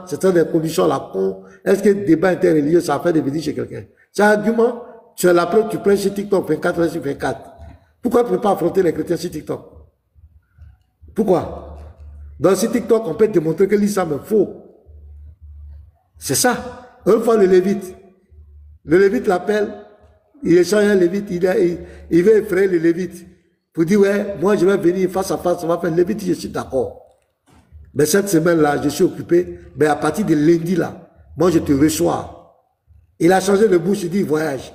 Ce sont des conditions à la con. Est-ce que le débat interreligieux, ça fait de venir chez quelqu'un? C'est un argument. Tu es la preuve, tu prends sur TikTok 24 heures sur 24. Pourquoi tu ne peux pas affronter les chrétiens sur TikTok? Pourquoi? Dans ce TikTok, on peut démontrer que l'islam est faux. C'est ça. Une fois le Lévite l'appelle, il échange un Lévite, il veut effrayer le Lévite. Pour dire, ouais, moi je vais venir face à face, on va faire le Lévite, je suis d'accord. Mais cette semaine-là, je suis occupé, mais à partir de lundi là, moi je te reçois. Il a changé de bouche, il dit voyage.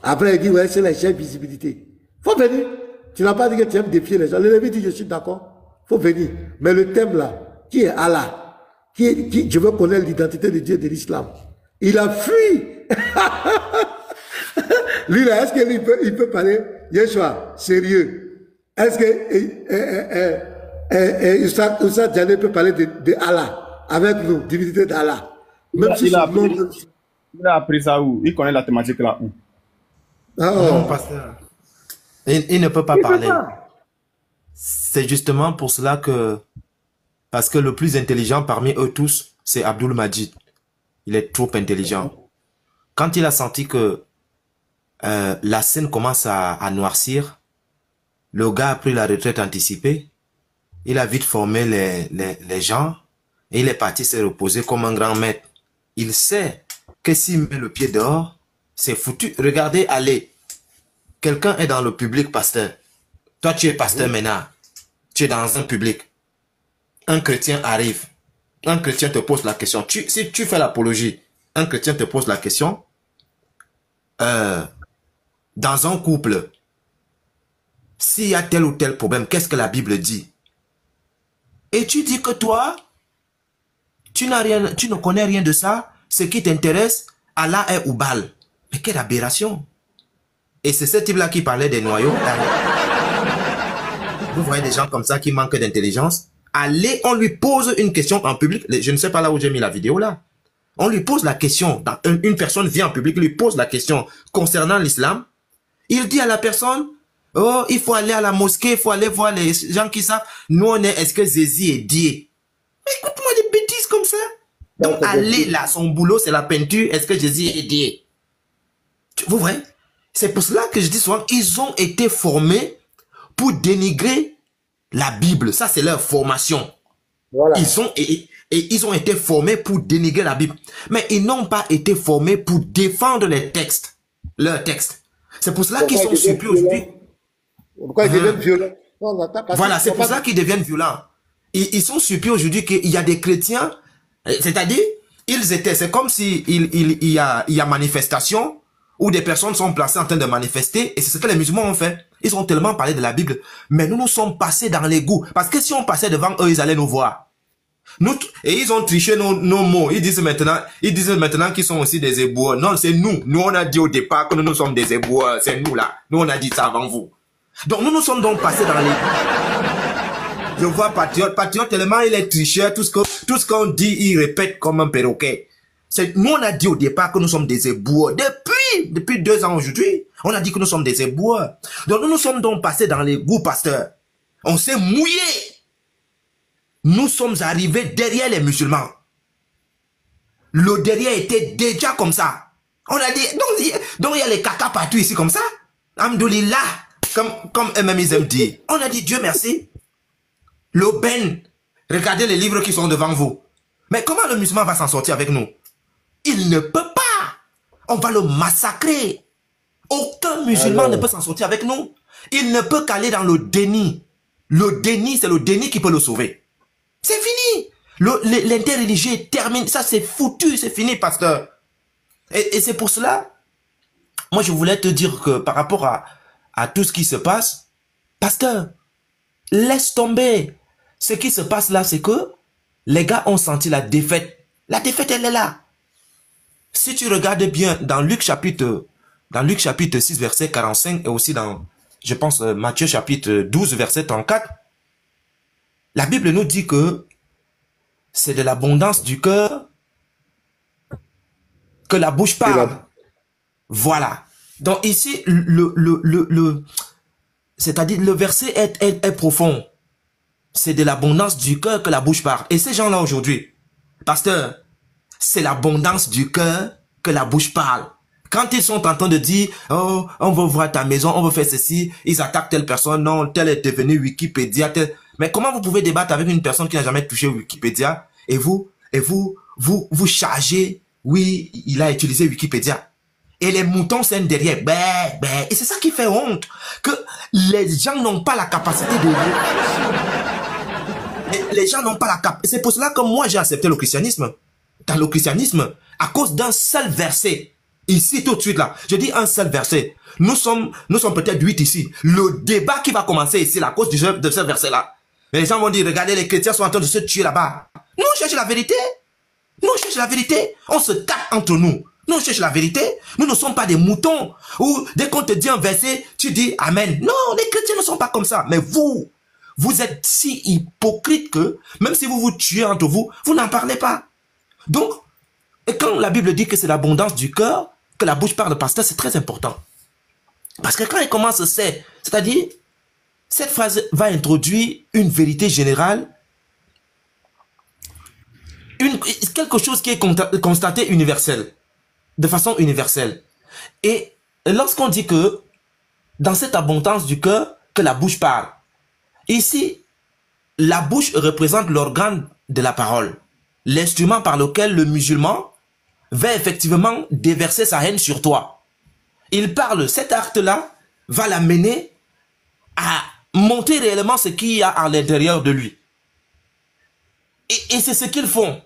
Après il dit, ouais, c'est la chère visibilité. Faut venir. Tu n'as pas dit que tu aimes défier les gens. Le Lévite dit, je suis d'accord. Faut venir. Mais le thème là, qui est Allah? Je veux connaître l'identité de Dieu de l'islam. Il a fui. Lui là, est-ce qu'il peut parler? Yeshua, sérieux. Est-ce que Oussad Diané peut parler de Allah avec nous, divinité d'Allah? Même si Il a appris ça où? Il connaît la thématique là où? Non, pasteur. Il ne peut pas parler. C'est justement pour cela que... Parce que le plus intelligent parmi eux tous, c'est Abdul Majid. Il est trop intelligent. Quand il a senti que la scène commence à noircir, le gars a pris la retraite anticipée. Il a vite formé les gens et il est parti se reposer comme un grand maître. Il sait que s'il met le pied dehors, c'est foutu. Regardez, allez. Quelqu'un est dans le public, pasteur. Toi, tu es pasteur maintenant. Tu es dans un public. Un chrétien arrive. Un chrétien te pose la question. Si tu fais l'apologie, un chrétien te pose la question. Dans un couple, s'il y a tel ou tel problème, qu'est-ce que la Bible dit? Et tu dis que toi, tu ne connais rien de ça. Ce qui t'intéresse, Allah est Oubal. Mais quelle aberration! Et c'est ce type-là qui parlait des noyaux. Vous voyez des gens comme ça qui manquent d'intelligence. Allez, on lui pose une question en public. Je ne sais pas là où j'ai mis la vidéo là. On lui pose la question. Une personne vient en public, lui pose la question concernant l'islam. Il dit à la personne, oh, il faut aller à la mosquée, il faut aller voir les gens qui savent. Nous, on est, est-ce que Jésus est Dieu? Écoute-moi des bêtises comme ça. Donc, allez là, son boulot, c'est la peinture. Est-ce que Jésus est Dieu? Vous voyez? C'est pour cela que je dis souvent, ils ont été formés pour dénigrer la Bible. Ça, c'est leur formation. Voilà. Ils ont été formés pour dénigrer la Bible. Mais ils n'ont pas été formés pour défendre les textes. Leurs textes. C'est pour cela qu'ils sont surpris aujourd'hui. Pourquoi ils deviennent violents? Voilà, c'est pour ça qu'ils deviennent violents. Ils sont surpris aujourd'hui qu'il y a des chrétiens, c'est-à-dire, c'est comme si il y a manifestation où des personnes sont placées en train de manifester, et c'est ce que les musulmans ont fait. Ils ont tellement parlé de la Bible, mais nous sommes passés dans l'égout. Parce que si on passait devant eux, ils allaient nous voir. Et ils ont triché nos mots. Ils disent maintenant qu'ils sont aussi des éboueurs. Non, c'est nous. Nous, on a dit au départ que nous sommes des éboueurs. C'est nous là. Nous, on a dit ça avant vous. Donc, nous sommes donc passés dans l'égout. Je vois Patriote. Patriote, tellement il est tricheur. Tout ce qu'on dit, il répète comme un perroquet. Nous, on a dit au départ que nous sommes des éboueurs. Depuis 2 ans aujourd'hui, on a dit que nous sommes des éboueurs. Donc, nous sommes donc passés dans l'égout, pasteur. On s'est mouillé. Nous sommes arrivés derrière les musulmans. Le derrière était déjà comme ça. On a dit, donc il y a les caca partout ici comme ça. Alhamdoulilah, comme eux-mêmes ils aiment dire. On a dit Dieu merci. L'aubaine, regardez les livres qui sont devant vous. Mais comment le musulman va s'en sortir avec nous? Il ne peut pas. On va le massacrer. Aucun musulman ne peut s'en sortir avec nous. Il ne peut qu'aller dans le déni. Le déni, c'est le déni qui peut le sauver. C'est fini. L'interreligieux est terminé. Ça, c'est foutu. C'est fini, pasteur. Et c'est pour cela, moi, je voulais te dire que par rapport à tout ce qui se passe, pasteur, laisse tomber. Ce qui se passe là, c'est que les gars ont senti la défaite. La défaite, elle est là. Si tu regardes bien dans Luc chapitre 6, verset 45, et aussi dans, je pense, Matthieu chapitre 12, verset 34, la Bible nous dit que c'est de l'abondance du cœur que la bouche parle. Voilà. Donc ici, c'est-à-dire le verset est profond. C'est de l'abondance du cœur que la bouche parle. Et ces gens-là aujourd'hui, pasteur, c'est l'abondance du cœur que la bouche parle. Quand ils sont en train de dire, oh, on veut voir ta maison, on veut faire ceci, ils attaquent telle personne, non, telle est devenue Wikipédia, telle... Mais comment vous pouvez débattre avec une personne qui n'a jamais touché Wikipédia et vous chargez, oui, il a utilisé Wikipédia. Et les moutons saignent derrière. Et c'est ça qui fait honte. Que les gens n'ont pas la capacité de... Les gens n'ont pas la capacité. C'est pour cela que moi j'ai accepté le christianisme. Dans le christianisme, à cause d'un seul verset. Ici tout de suite là, je dis un seul verset. Nous sommes peut-être 8 ici. Le débat qui va commencer ici là, à cause de ce verset là. Mais les gens vont dire, regardez, les chrétiens sont en train de se tuer là-bas. Nous, on cherche la vérité. Nous, on cherche la vérité. On se tape entre nous. Nous, on cherche la vérité. Nous ne sommes pas des moutons. Ou dès qu'on te dit un verset, tu dis Amen. Non, les chrétiens ne sont pas comme ça. Mais vous êtes si hypocrite que, même si vous vous tuez entre vous, vous n'en parlez pas. Donc, Et quand la Bible dit que c'est l'abondance du cœur, que la bouche parle, pasteur, c'est très important. Parce que quand il commence, c'est-à-dire, cette phrase va introduire une vérité générale, quelque chose qui est constaté universel, de façon universelle. Et lorsqu'on dit que dans cette abondance du cœur, que la bouche parle, ici, la bouche représente l'organe de la parole, l'instrument par lequel le musulman va effectivement déverser sa haine sur toi. Il parle, cet acte-là va l'amener à montrer réellement ce qu'il y a à l'intérieur de lui. Et c'est ce qu'ils font.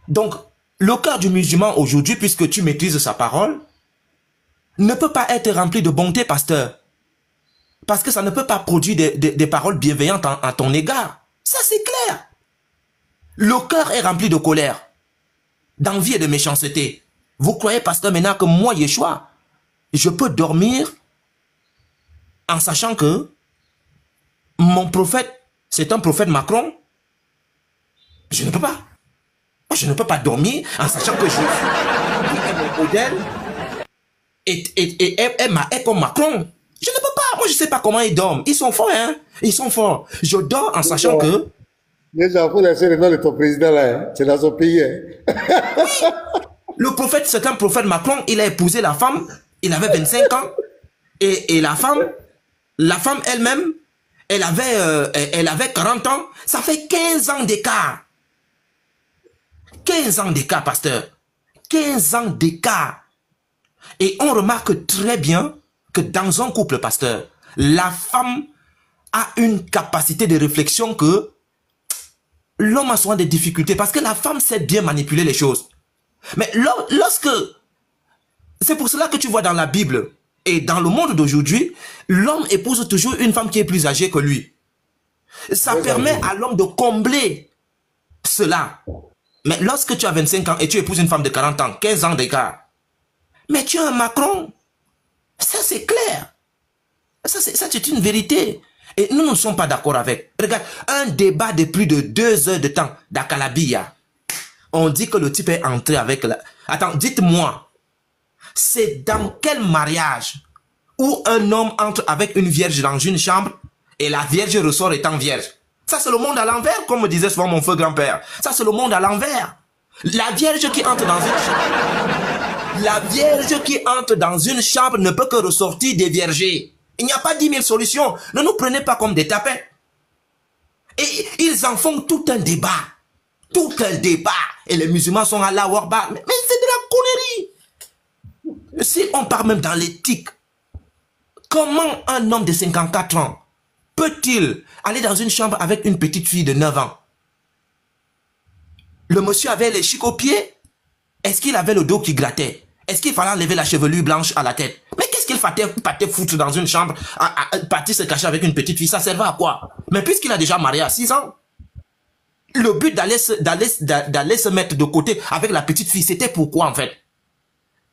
Donc, le cœur du musulman aujourd'hui, puisque tu maîtrises sa parole, ne peut pas être rempli de bonté, pasteur. Parce que ça ne peut pas produire des paroles bienveillantes à ton égard. Ça, c'est clair. Le cœur est rempli de colère, d'envie et de méchanceté. Vous croyez, pasteur, maintenant que moi, Yeshua, je peux dormir en sachant que mon prophète, c'est un prophète Macron? Je ne peux pas. Moi, je ne peux pas dormir en sachant que je suis mon modèle et ma comme Macron. Je ne peux pas. Moi, je ne sais pas comment ils dorment. Ils sont forts, hein. Ils sont forts. Je dors en sachant que... Déjà, faut laisser le nom de ton président là. Hein. C'est dans son pays. Hein. Oui. Le prophète, c'est un prophète Macron. Il a épousé la femme. Il avait 25 ans. Et la femme elle-même, elle avait 40 ans. Ça fait 15 ans d'écart. 15 ans d'écart, pasteur. 15 ans d'écart. Et on remarque très bien que dans un couple, pasteur, la femme a une capacité de réflexion que l'homme a souvent des difficultés parce que la femme sait bien manipuler les choses. Mais lorsque... C'est pour cela que tu vois dans la Bible et dans le monde d'aujourd'hui, l'homme épouse toujours une femme qui est plus âgée que lui. Ça permet à l'homme de combler cela. Mais lorsque tu as 25 ans et tu épouses une femme de 40 ans, 15 ans d'écart, mais tu as un Macron. Ça, c'est clair. Ça, c'est une vérité. Et nous ne sommes pas d'accord avec. Regarde, un débat de plus de 2 heures de temps d'Akalabia. On dit que le type est entré avec la... Attends, dites-moi, c'est dans quel mariage où un homme entre avec une vierge dans une chambre et la vierge ressort étant vierge? Ça, c'est le monde à l'envers, comme me disait souvent mon feu grand-père. Ça, c'est le monde à l'envers. La vierge qui entre dans une chambre... La vierge qui entre dans une chambre ne peut que ressortir des viergers. Il n'y a pas 10 000 solutions. Ne nous prenez pas comme des tapins. Et ils en font tout un débat. Tout un débat. Et les musulmans sont à la warba. Mais c'est de la connerie. Si on part même dans l'éthique, comment un homme de 54 ans peut-il aller dans une chambre avec une petite fille de 9 ans? Le monsieur avait les chics aux pieds. Est-ce qu'il avait le dos qui grattait? Est-ce qu'il fallait enlever la chevelure blanche à la tête? Mais qu'est-ce qu'il fallait foutre dans une chambre, partir se cacher avec une petite fille? Ça servait à quoi? Mais puisqu'il a déjà marié à 6 ans, le but d'aller se mettre de côté avec la petite fille, c'était pourquoi en fait?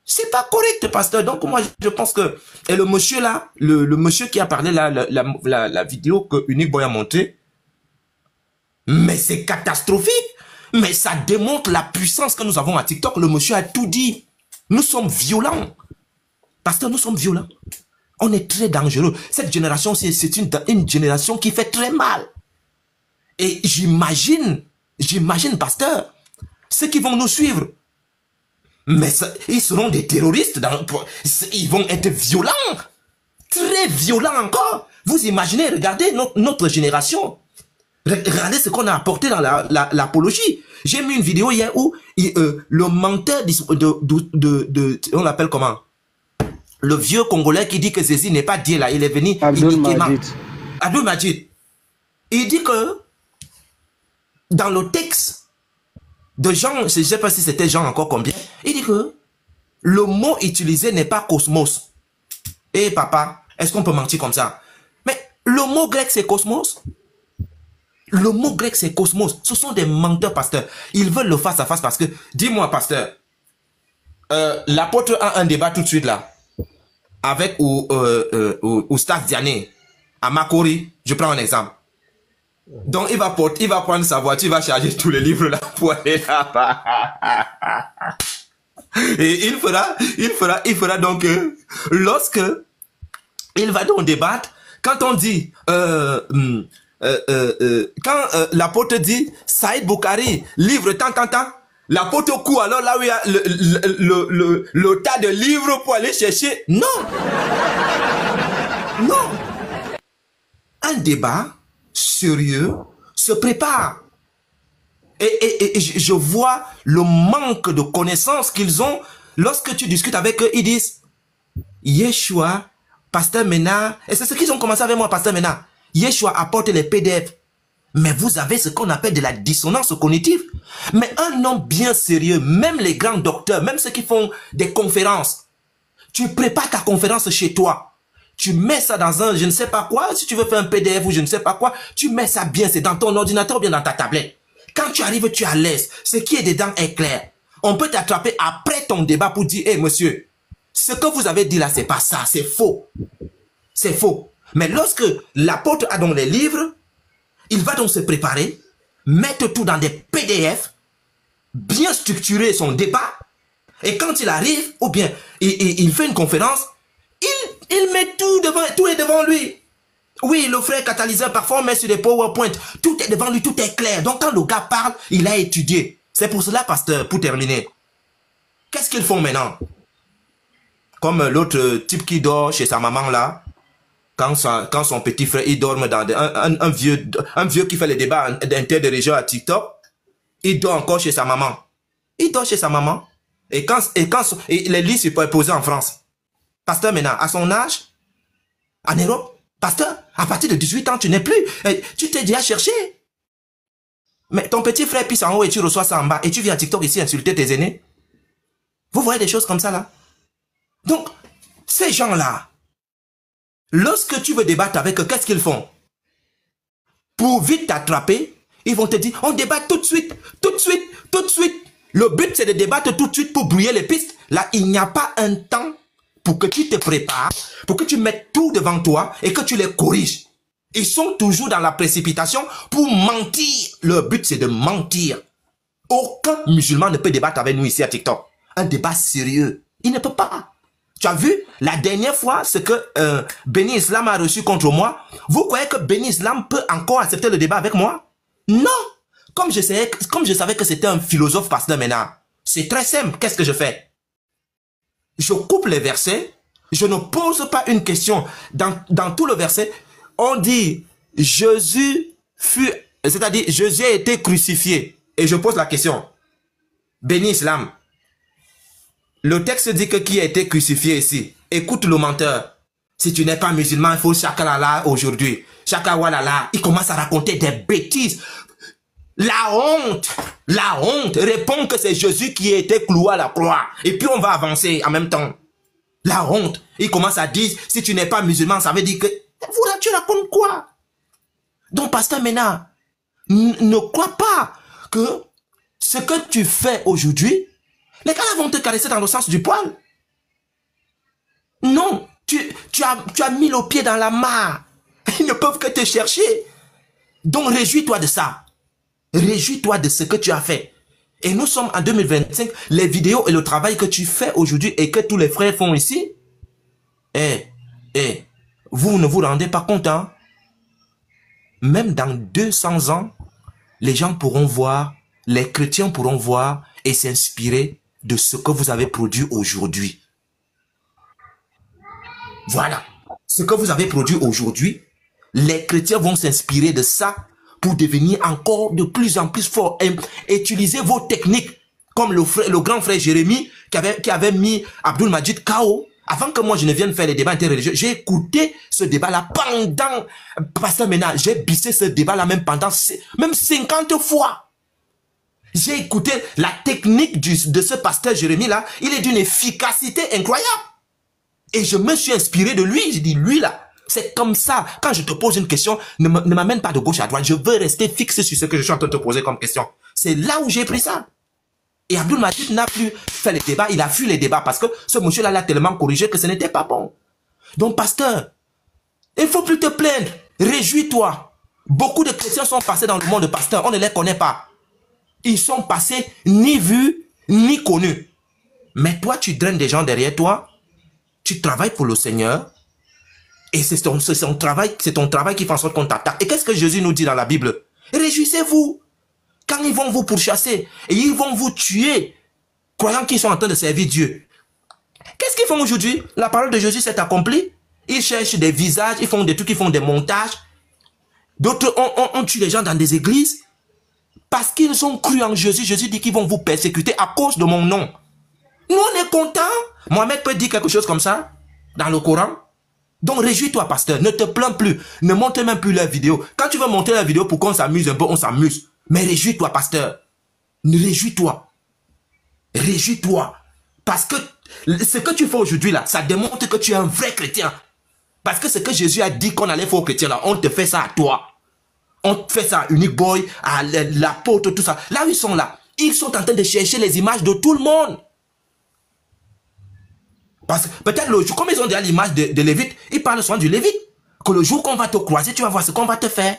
C'est pas correct, pasteur. Donc moi, je pense que... Et le monsieur là, le monsieur qui a parlé là, la vidéo que Unique Boy a montré, mais c'est catastrophique. Mais ça démontre la puissance que nous avons à TikTok. Le monsieur a tout dit. Nous sommes violents. Pasteur, nous sommes violents. On est très dangereux. Cette génération, c'est une génération qui fait très mal. Et j'imagine, pasteur, ceux qui vont nous suivre, mais ils seront des terroristes. Ils vont être violents. Très violents encore. Vous imaginez, regardez notre génération. Regardez ce qu'on a apporté dans l'apologie. J'ai mis une vidéo hier où le menteur on l'appelle comment? Le vieux Congolais qui dit que Jésus n'est pas Dieu là, il est venu... Abdul Majid. Il dit que dans le texte de Jean, je ne sais pas si c'était Jean encore combien, il dit que le mot utilisé n'est pas cosmos. Eh papa, est-ce qu'on peut mentir comme ça? Mais le mot grec c'est cosmos. Le mot grec, c'est cosmos. Ce sont des menteurs, pasteur. Ils veulent le face à face parce que... Dis-moi, pasteur. L'apôtre a un débat tout de suite là. Avec Oustaz Diané. À Makori. Je prends un exemple. Donc, il va prendre sa voiture, il va charger tous les livres là pour aller là-bas. Et il fera donc, lorsque il va donc débattre, quand on dit, quand l'apôtre dit, Saïd Boukari, livre tant, l'apôtre court alors là où il y a le tas de livres pour aller chercher. Non. Non. Un débat sérieux se prépare. Et je vois le manque de connaissances qu'ils ont lorsque tu discutes avec eux. Ils disent, Yeshua, Pasteur Ménard, et c'est ce qu'ils ont commencé avec moi, Pasteur Ménard. Yeshua apporte les PDF. Mais vous avez ce qu'on appelle de la dissonance cognitive. Mais un homme bien sérieux, même les grands docteurs, même ceux qui font des conférences, tu prépares ta conférence chez toi. Tu mets ça dans un je ne sais pas quoi, si tu veux faire un PDF ou je ne sais pas quoi, tu mets ça bien, c'est dans ton ordinateur ou bien dans ta tablette. Quand tu arrives, tu es à l'aise. Ce qui est dedans est clair. On peut t'attraper après ton débat pour dire, hé monsieur, ce que vous avez dit là, c'est pas ça, c'est faux. C'est faux. Mais lorsque l'apôtre a donc les livres, il va donc se préparer, mettre tout dans des PDF, bien structurer son débat, et quand il arrive, ou bien il fait une conférence, il met tout est devant lui. Oui, le frère catalyseur, parfois on met sur des PowerPoint, tout est devant lui, tout est clair. Donc quand le gars parle, il a étudié. C'est pour cela, pasteur, pour terminer, qu'est-ce qu'ils font maintenant? Comme l'autre type qui dort chez sa maman là, quand son petit frère, il dort dans un vieux qui fait les débats inter de région à TikTok, il dort encore chez sa maman. Il dort chez sa maman. Et les lits se peuvent poser en France. Pasteur, maintenant, à son âge, en Europe, pasteur, à partir de 18 ans, tu n'es plus. Tu t'es déjà cherché. Mais ton petit frère pisse en haut et tu reçois ça en bas. Et tu viens à TikTok ici insulter tes aînés. Vous voyez des choses comme ça là? Donc, ces gens-là, lorsque tu veux débattre avec eux, qu'est-ce qu'ils font? Pour vite t'attraper, ils vont te dire, on débat tout de suite, tout de suite, tout de suite. Le but, c'est de débattre tout de suite pour brouiller les pistes. Là, il n'y a pas un temps pour que tu te prépares, pour que tu mettes tout devant toi et que tu les corriges. Ils sont toujours dans la précipitation pour mentir. Leur but, c'est de mentir. Aucun musulman ne peut débattre avec nous ici à TikTok. Un débat sérieux. Il ne peut pas. Tu as vu, la dernière fois, ce que Béni Islam a reçu contre moi, vous croyez que Béni Islam peut encore accepter le débat avec moi? Non. Comme je savais que c'était un philosophe pasteur maintenant, c'est très simple. Qu'est-ce que je fais? Je coupe les versets, je ne pose pas une question. Dans tout le verset, on dit Jésus c'est-à-dire Jésus a été crucifié. Et je pose la question. Béni Islam. Le texte dit que qui a été crucifié ici? Écoute le menteur. Si tu n'es pas musulman, il faut chakalala aujourd'hui. Chakawalala. Il commence à raconter des bêtises. La honte répond que c'est Jésus qui a été cloué à la croix. Et puis on va avancer en même temps. La honte. Il commence à dire, si tu n'es pas musulman, ça veut dire que... Tu racontes quoi? Donc, pasteur Ménard, ne crois pas que ce que tu fais aujourd'hui, les gars vont te caresser dans le sens du poil. Non, tu as mis le pied dans la mare. Ils ne peuvent que te chercher. Donc, réjouis-toi de ça. Réjouis-toi de ce que tu as fait. Et nous sommes en 2025. Les vidéos et le travail que tu fais aujourd'hui et que tous les frères font ici, vous ne vous rendez pas compte, hein? Même dans 200 ans, les gens pourront voir, les chrétiens pourront voir et s'inspirer de ce que vous avez produit aujourd'hui. Voilà. Ce que vous avez produit aujourd'hui, les chrétiens vont s'inspirer de ça pour devenir encore de plus en plus fort. Et utilisez vos techniques, comme le grand frère Jérémie qui avait mis Abdul Majid KO. Avant que moi je ne vienne faire les débats interreligieux, j'ai écouté ce débat-là pendant... Pasteur Ménard, j'ai bissé ce débat-là même pendant... Même 50 fois. J'ai écouté la technique de ce pasteur Jérémie-là. Il est d'une efficacité incroyable. Et je me suis inspiré de lui. J'ai dit, lui là, c'est comme ça. Quand je te pose une question, ne m'amène pas de gauche à droite. Je veux rester fixé sur ce que je suis en train de te poser comme question. C'est là où j'ai pris ça. Et Abdul Majid n'a plus fait les débats, il a fui les débats parce que ce monsieur-là l'a tellement corrigé que ce n'était pas bon. Donc, pasteur, il ne faut plus te plaindre. Réjouis-toi. Beaucoup de chrétiens sont passés dans le monde de pasteur. On ne les connaît pas. Ils sont passés ni vus, ni connus. Mais toi, tu draines des gens derrière toi. Tu travailles pour le Seigneur. Et c'est ton travail qui fait en sorte qu'on t'attaque. Et qu'est-ce que Jésus nous dit dans la Bible? Réjouissez-vous quand ils vont vous pourchasser et ils vont vous tuer, croyant qu'ils sont en train de servir Dieu. Qu'est-ce qu'ils font aujourd'hui? La parole de Jésus s'est accomplie. Ils cherchent des visages, ils font des trucs, ils font des montages. D'autres, on tue les gens dans des églises parce qu'ils ont cru en Jésus. Jésus dit qu'ils vont vous persécuter à cause de mon nom. Nous, on est contents. Mohamed peut dire quelque chose comme ça dans le Coran. Donc, réjouis-toi, pasteur. Ne te plains plus. Ne montre même plus la vidéo. Quand tu veux montrer la vidéo pour qu'on s'amuse un peu, on s'amuse. Mais réjouis-toi, pasteur. Réjouis-toi. Réjouis-toi. Parce que ce que tu fais aujourd'hui, là, ça démontre que tu es un vrai chrétien. Parce que ce que Jésus a dit qu'on allait faire aux chrétiens, là, on te fait ça à toi. On te fait ça à Unique Boy, à l'apôtre, tout ça. Là où ils sont là, ils sont en train de chercher les images de tout le monde. Parce que peut-être le jour, comme ils ont déjà l'image de Lévite, ils parlent souvent du Lévite. Que le jour qu'on va te croiser, tu vas voir ce qu'on va te faire.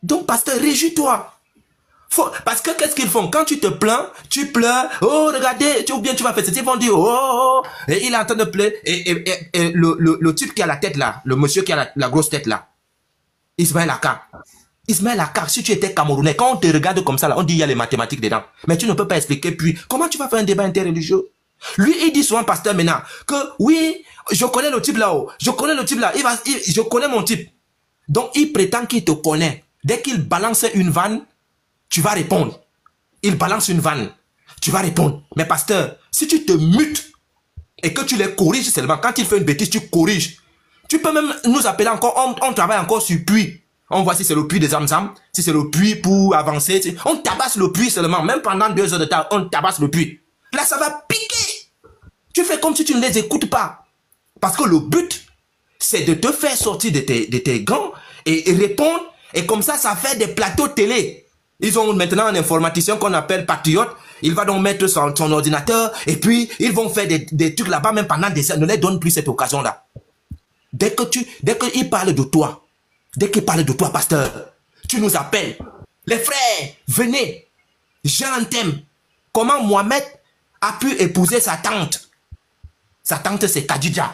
Donc, pasteur, réjouis-toi. Parce que qu'est-ce qu'ils font? Quand tu te plains, tu pleures. Oh, regardez, ou bien tu vas faire ceci, ils vont dire, oh, et il est en train de pleurer. Et le type qui a la tête là, le monsieur qui a la grosse tête là, Ismaël Akka. Ismaël Akka, si tu étais Camerounais, quand on te regarde comme ça là, on dit il y a les mathématiques dedans. Mais tu ne peux pas expliquer. Puis, comment tu vas faire un débat interreligieux? Lui, il dit souvent, pasteur, maintenant, que oui, je connais le type là-haut, je connais le type là, je connais mon type. Donc, il prétend qu'il te connaît. Dès qu'il balance une vanne, tu vas répondre. Il balance une vanne, tu vas répondre. Mais pasteur, si tu te mutes et que tu les corriges seulement, quand il fait une bêtise, tu corriges. Tu peux même nous appeler encore, on travaille encore sur puits. On voit si c'est le puits des Zamzam, si c'est le puits pour avancer. On tabasse le puits seulement, même pendant 2 heures de temps, on tabasse le puits. Là, ça va piquer. Tu fais comme si tu ne les écoutes pas. Parce que le but, c'est de te faire sortir de tes gants et répondre. Et comme ça, ça fait des plateaux télé. Ils ont maintenant un informaticien qu'on appelle patriote. Il va donc mettre son ordinateur. Et puis, ils vont faire des trucs là-bas, même pendant des heures. Ne les donne plus cette occasion-là. Dès qu'il parle de toi, pasteur, tu nous appelles. Les frères, venez. J'ai un thème. Comment Mohamed a pu épouser sa tante. Sa tante, c'est Khadija.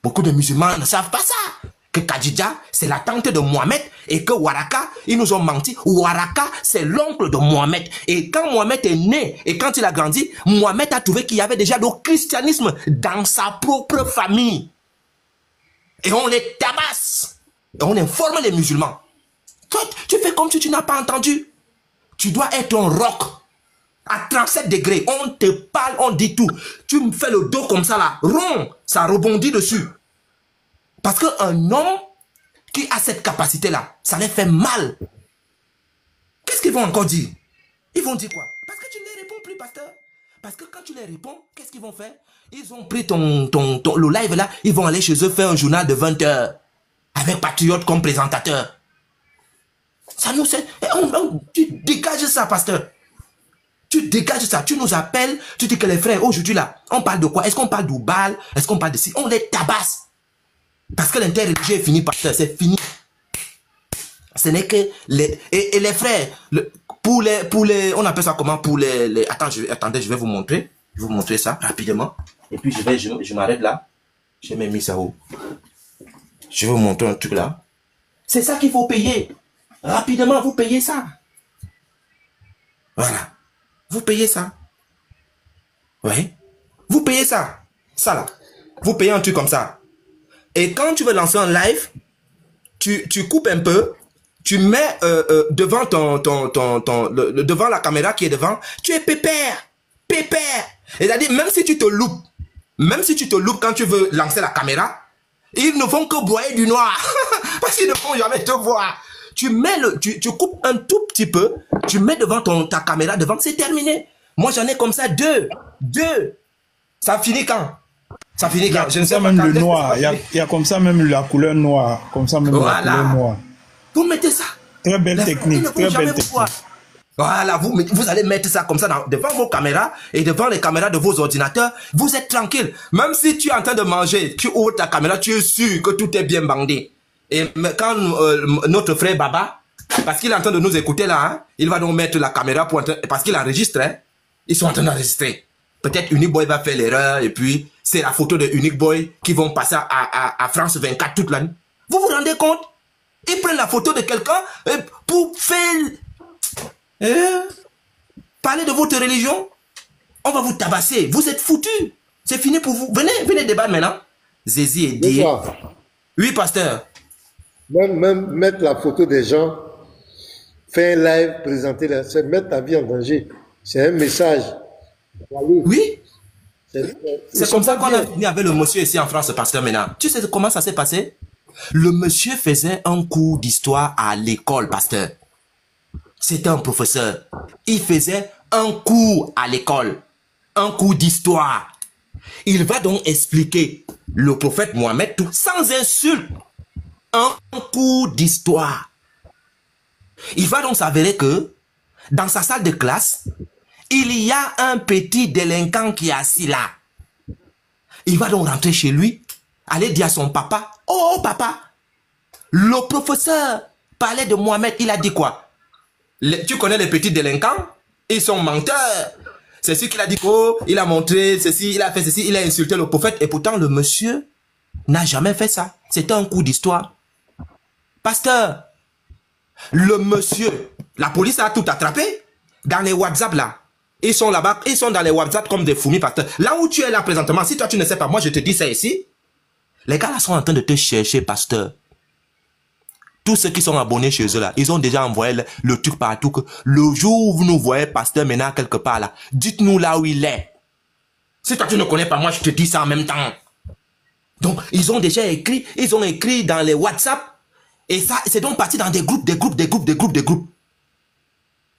Beaucoup de musulmans ne savent pas ça. Que Khadija, c'est la tante de Mohamed. Et que Waraka, ils nous ont menti. Waraka, c'est l'oncle de Mohamed. Et quand Mohamed est né, et quand il a grandi, Mohamed a trouvé qu'il y avait déjà le christianisme dans sa propre famille. Et on les tabasse. Et on informe les musulmans. Toi, tu fais comme si tu n'as pas entendu. Tu dois être un roc. À 37 degrés, on te parle, on dit tout. Tu me fais le dos comme ça là, rond, ça rebondit dessus. Parce qu'un homme qui a cette capacité-là, ça les fait mal. Qu'est-ce qu'ils vont encore dire? Ils vont dire quoi? Parce que tu ne les réponds plus, pasteur. Parce que quand tu les réponds, qu'est-ce qu'ils vont faire? Ils ont pris le live là, ils vont aller chez eux faire un journal de 20 heures. Avec Patriote comme présentateur. Ça nous sait. Tu dégages ça, pasteur. Tu dégages ça, tu nous appelles, tu dis que les frères, aujourd'hui là, on parle de quoi? Est-ce qu'on parle du bal? Est-ce qu'on parle de ci? On les tabasse. Parce que l'interreligieux est fini, pasteur, c'est fini. Ce n'est que les... Et les frères, pour les... On appelle ça comment? Pour les... Attendez, je vais vous montrer. Je vais vous montrer ça rapidement. Et puis je m'arrête là. J'ai même mis ça haut. Je vais vous montrer un truc là. C'est ça qu'il faut payer. Rapidement, vous payez ça. Voilà. Vous payez ça. Oui. Vous payez ça. Ça là. Vous payez un truc comme ça. Et quand tu veux lancer un live, tu coupes un peu, tu mets devant devant la caméra qui est devant, tu es pépère. Pépère. C'est-à-dire, même si tu te loupes quand tu veux lancer la caméra, ils ne font que boire du noir. Parce qu'ils ne vont jamais te voir. Tu coupes un tout petit peu, tu mets devant ta caméra devant, c'est terminé. Moi, j'en ai comme ça deux. Ça finit quand? Ça finit quand? Je ne sais pas. Même le noir. Il y a comme ça même la couleur noire. Comme ça même la couleur noire. Vous mettez ça. Très belle technique. Très belle technique. Voilà, vous allez mettre ça comme ça devant vos caméras et devant les caméras de vos ordinateurs. Vous êtes tranquille. Même si tu es en train de manger, tu ouvres ta caméra, tu es sûr que tout est bien bandé. Et quand notre frère Baba, parce qu'il est en train de nous écouter là, hein, il va donc mettre la caméra parce qu'il enregistre. Hein, ils sont en train d'enregistrer. Peut-être Unique Boy va faire l'erreur et puis c'est la photo de Unique Boy qui vont passer à France 24 toute la nuit. Vous vous rendez compte? Ils prennent la photo de quelqu'un pour faire... parler de votre religion. On va vous tabasser. Vous êtes foutus. C'est fini pour vous. Venez débattre maintenant. Zézi est dit. Oui, pasteur. Même mettre la photo des gens, faire un live, présenter, c'est mettre ta vie en danger. C'est un message. Oui. C'est comme ça qu'on a fini avec le monsieur ici en France, pasteur maintenant. Tu sais comment ça s'est passé? Le monsieur faisait un cours d'histoire à l'école, pasteur. C'était un professeur. Il faisait un cours à l'école. Un cours d'histoire. Il va donc expliquer le prophète Mohammed tout, sans insulte. Un cours d'histoire. Il va donc s'avérer que dans sa salle de classe, il y a un petit délinquant qui est assis là. Il va donc rentrer chez lui, aller dire à son papa, « Oh papa, le professeur parlait de Mohammed, il a dit quoi? Tu connais les petits délinquants? Ils sont menteurs. C'est ce qu'il a dit, oh, il a montré ceci, il a fait ceci, il a insulté le prophète. Et pourtant, le monsieur n'a jamais fait ça. C'était un coup d'histoire. Pasteur, le monsieur, la police a tout attrapé dans les WhatsApp là. Ils sont là-bas, ils sont dans les WhatsApp comme des fourmis, pasteur. Là où tu es là présentement, si toi tu ne sais pas, moi je te dis ça ici. Les gars là sont en train de te chercher, pasteur. Tous ceux qui sont abonnés chez eux là, ils ont déjà envoyé le truc partout que le jour où vous nous voyez pasteur maintenant quelque part là, dites-nous là où il est. Si toi tu ne connais pas, moi je te dis ça en même temps. Donc ils ont déjà écrit, ils ont écrit dans les WhatsApp et ça c'est donc parti dans des groupes.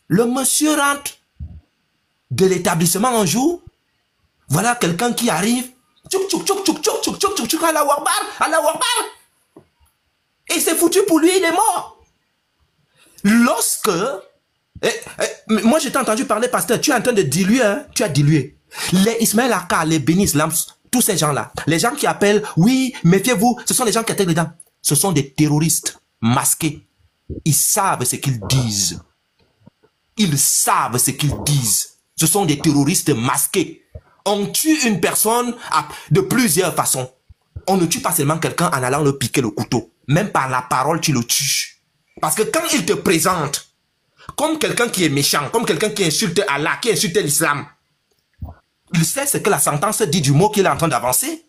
Le monsieur rentre de l'établissement un jour, voilà quelqu'un qui arrive, à la Warbar. Et c'est foutu pour lui, il est mort. Lorsque... moi, j'ai entendu parler, pasteur, tu es en train de diluer, hein, tu as dilué. Les Ismaël Aka, les Bénis Islam, tous ces gens-là, les gens qui appellent, oui, méfiez-vous, ce sont les gens qui attaquent les dents. Ce sont des terroristes masqués. Ils savent ce qu'ils disent. Ils savent ce qu'ils disent. Ce sont des terroristes masqués. On tue une personne de plusieurs façons. On ne tue pas seulement quelqu'un en allant le piquer le couteau. Même par la parole, tu le tues. Parce que quand il te présente comme quelqu'un qui est méchant, comme quelqu'un qui insulte Allah, qui insulte l'islam, il sait ce que la sentence dit du mot qu'il est en train d'avancer.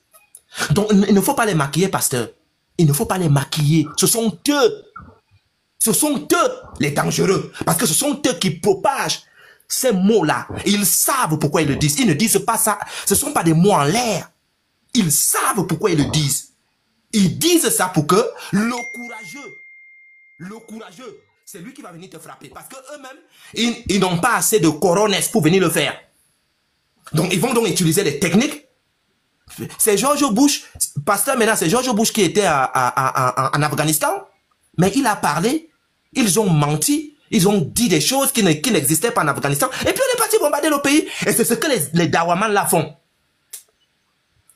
Donc, il ne faut pas les maquiller, pasteur. Il ne faut pas les maquiller. Ce sont eux. Ce sont eux les dangereux. Parce que ce sont eux qui propagent ces mots-là. Ils savent pourquoi ils le disent. Ils ne disent pas ça. Ce ne sont pas des mots en l'air. Ils savent pourquoi ils le disent. Ils disent ça pour que le courageux, c'est lui qui va venir te frapper. Parce qu'eux-mêmes, ils n'ont pas assez de corones pour venir le faire. Donc, ils vont donc utiliser des techniques. C'est George Bush, pasteur maintenant, c'est George Bush qui était en Afghanistan. Mais il a parlé, ils ont menti, ils ont dit des choses qui n'existaient pas en Afghanistan. Et puis on est parti bombarder le pays. Et c'est ce que les Dawaman là font.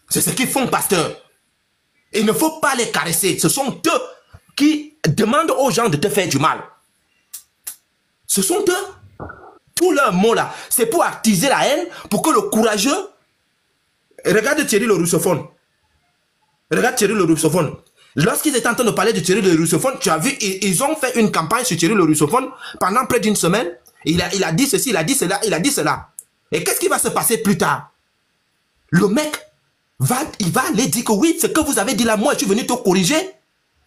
C'est ce qu'ils font, pasteur. Il ne faut pas les caresser. Ce sont eux qui demandent aux gens de te faire du mal. Ce sont eux. Tous leurs mots là, c'est pour attiser la haine, pour que le courageux... Regarde Thierry le russophone. Regarde Thierry le russophone. Lorsqu'ils étaient en train de parler de Thierry le russophone, tu as vu, ils ont fait une campagne sur Thierry le russophone pendant près d'une semaine. Il a dit ceci, il a dit cela, il a dit cela. Et qu'est-ce qui va se passer plus tard? Le mec... il va aller dire que oui, ce que vous avez dit là, moi je suis venu te corriger.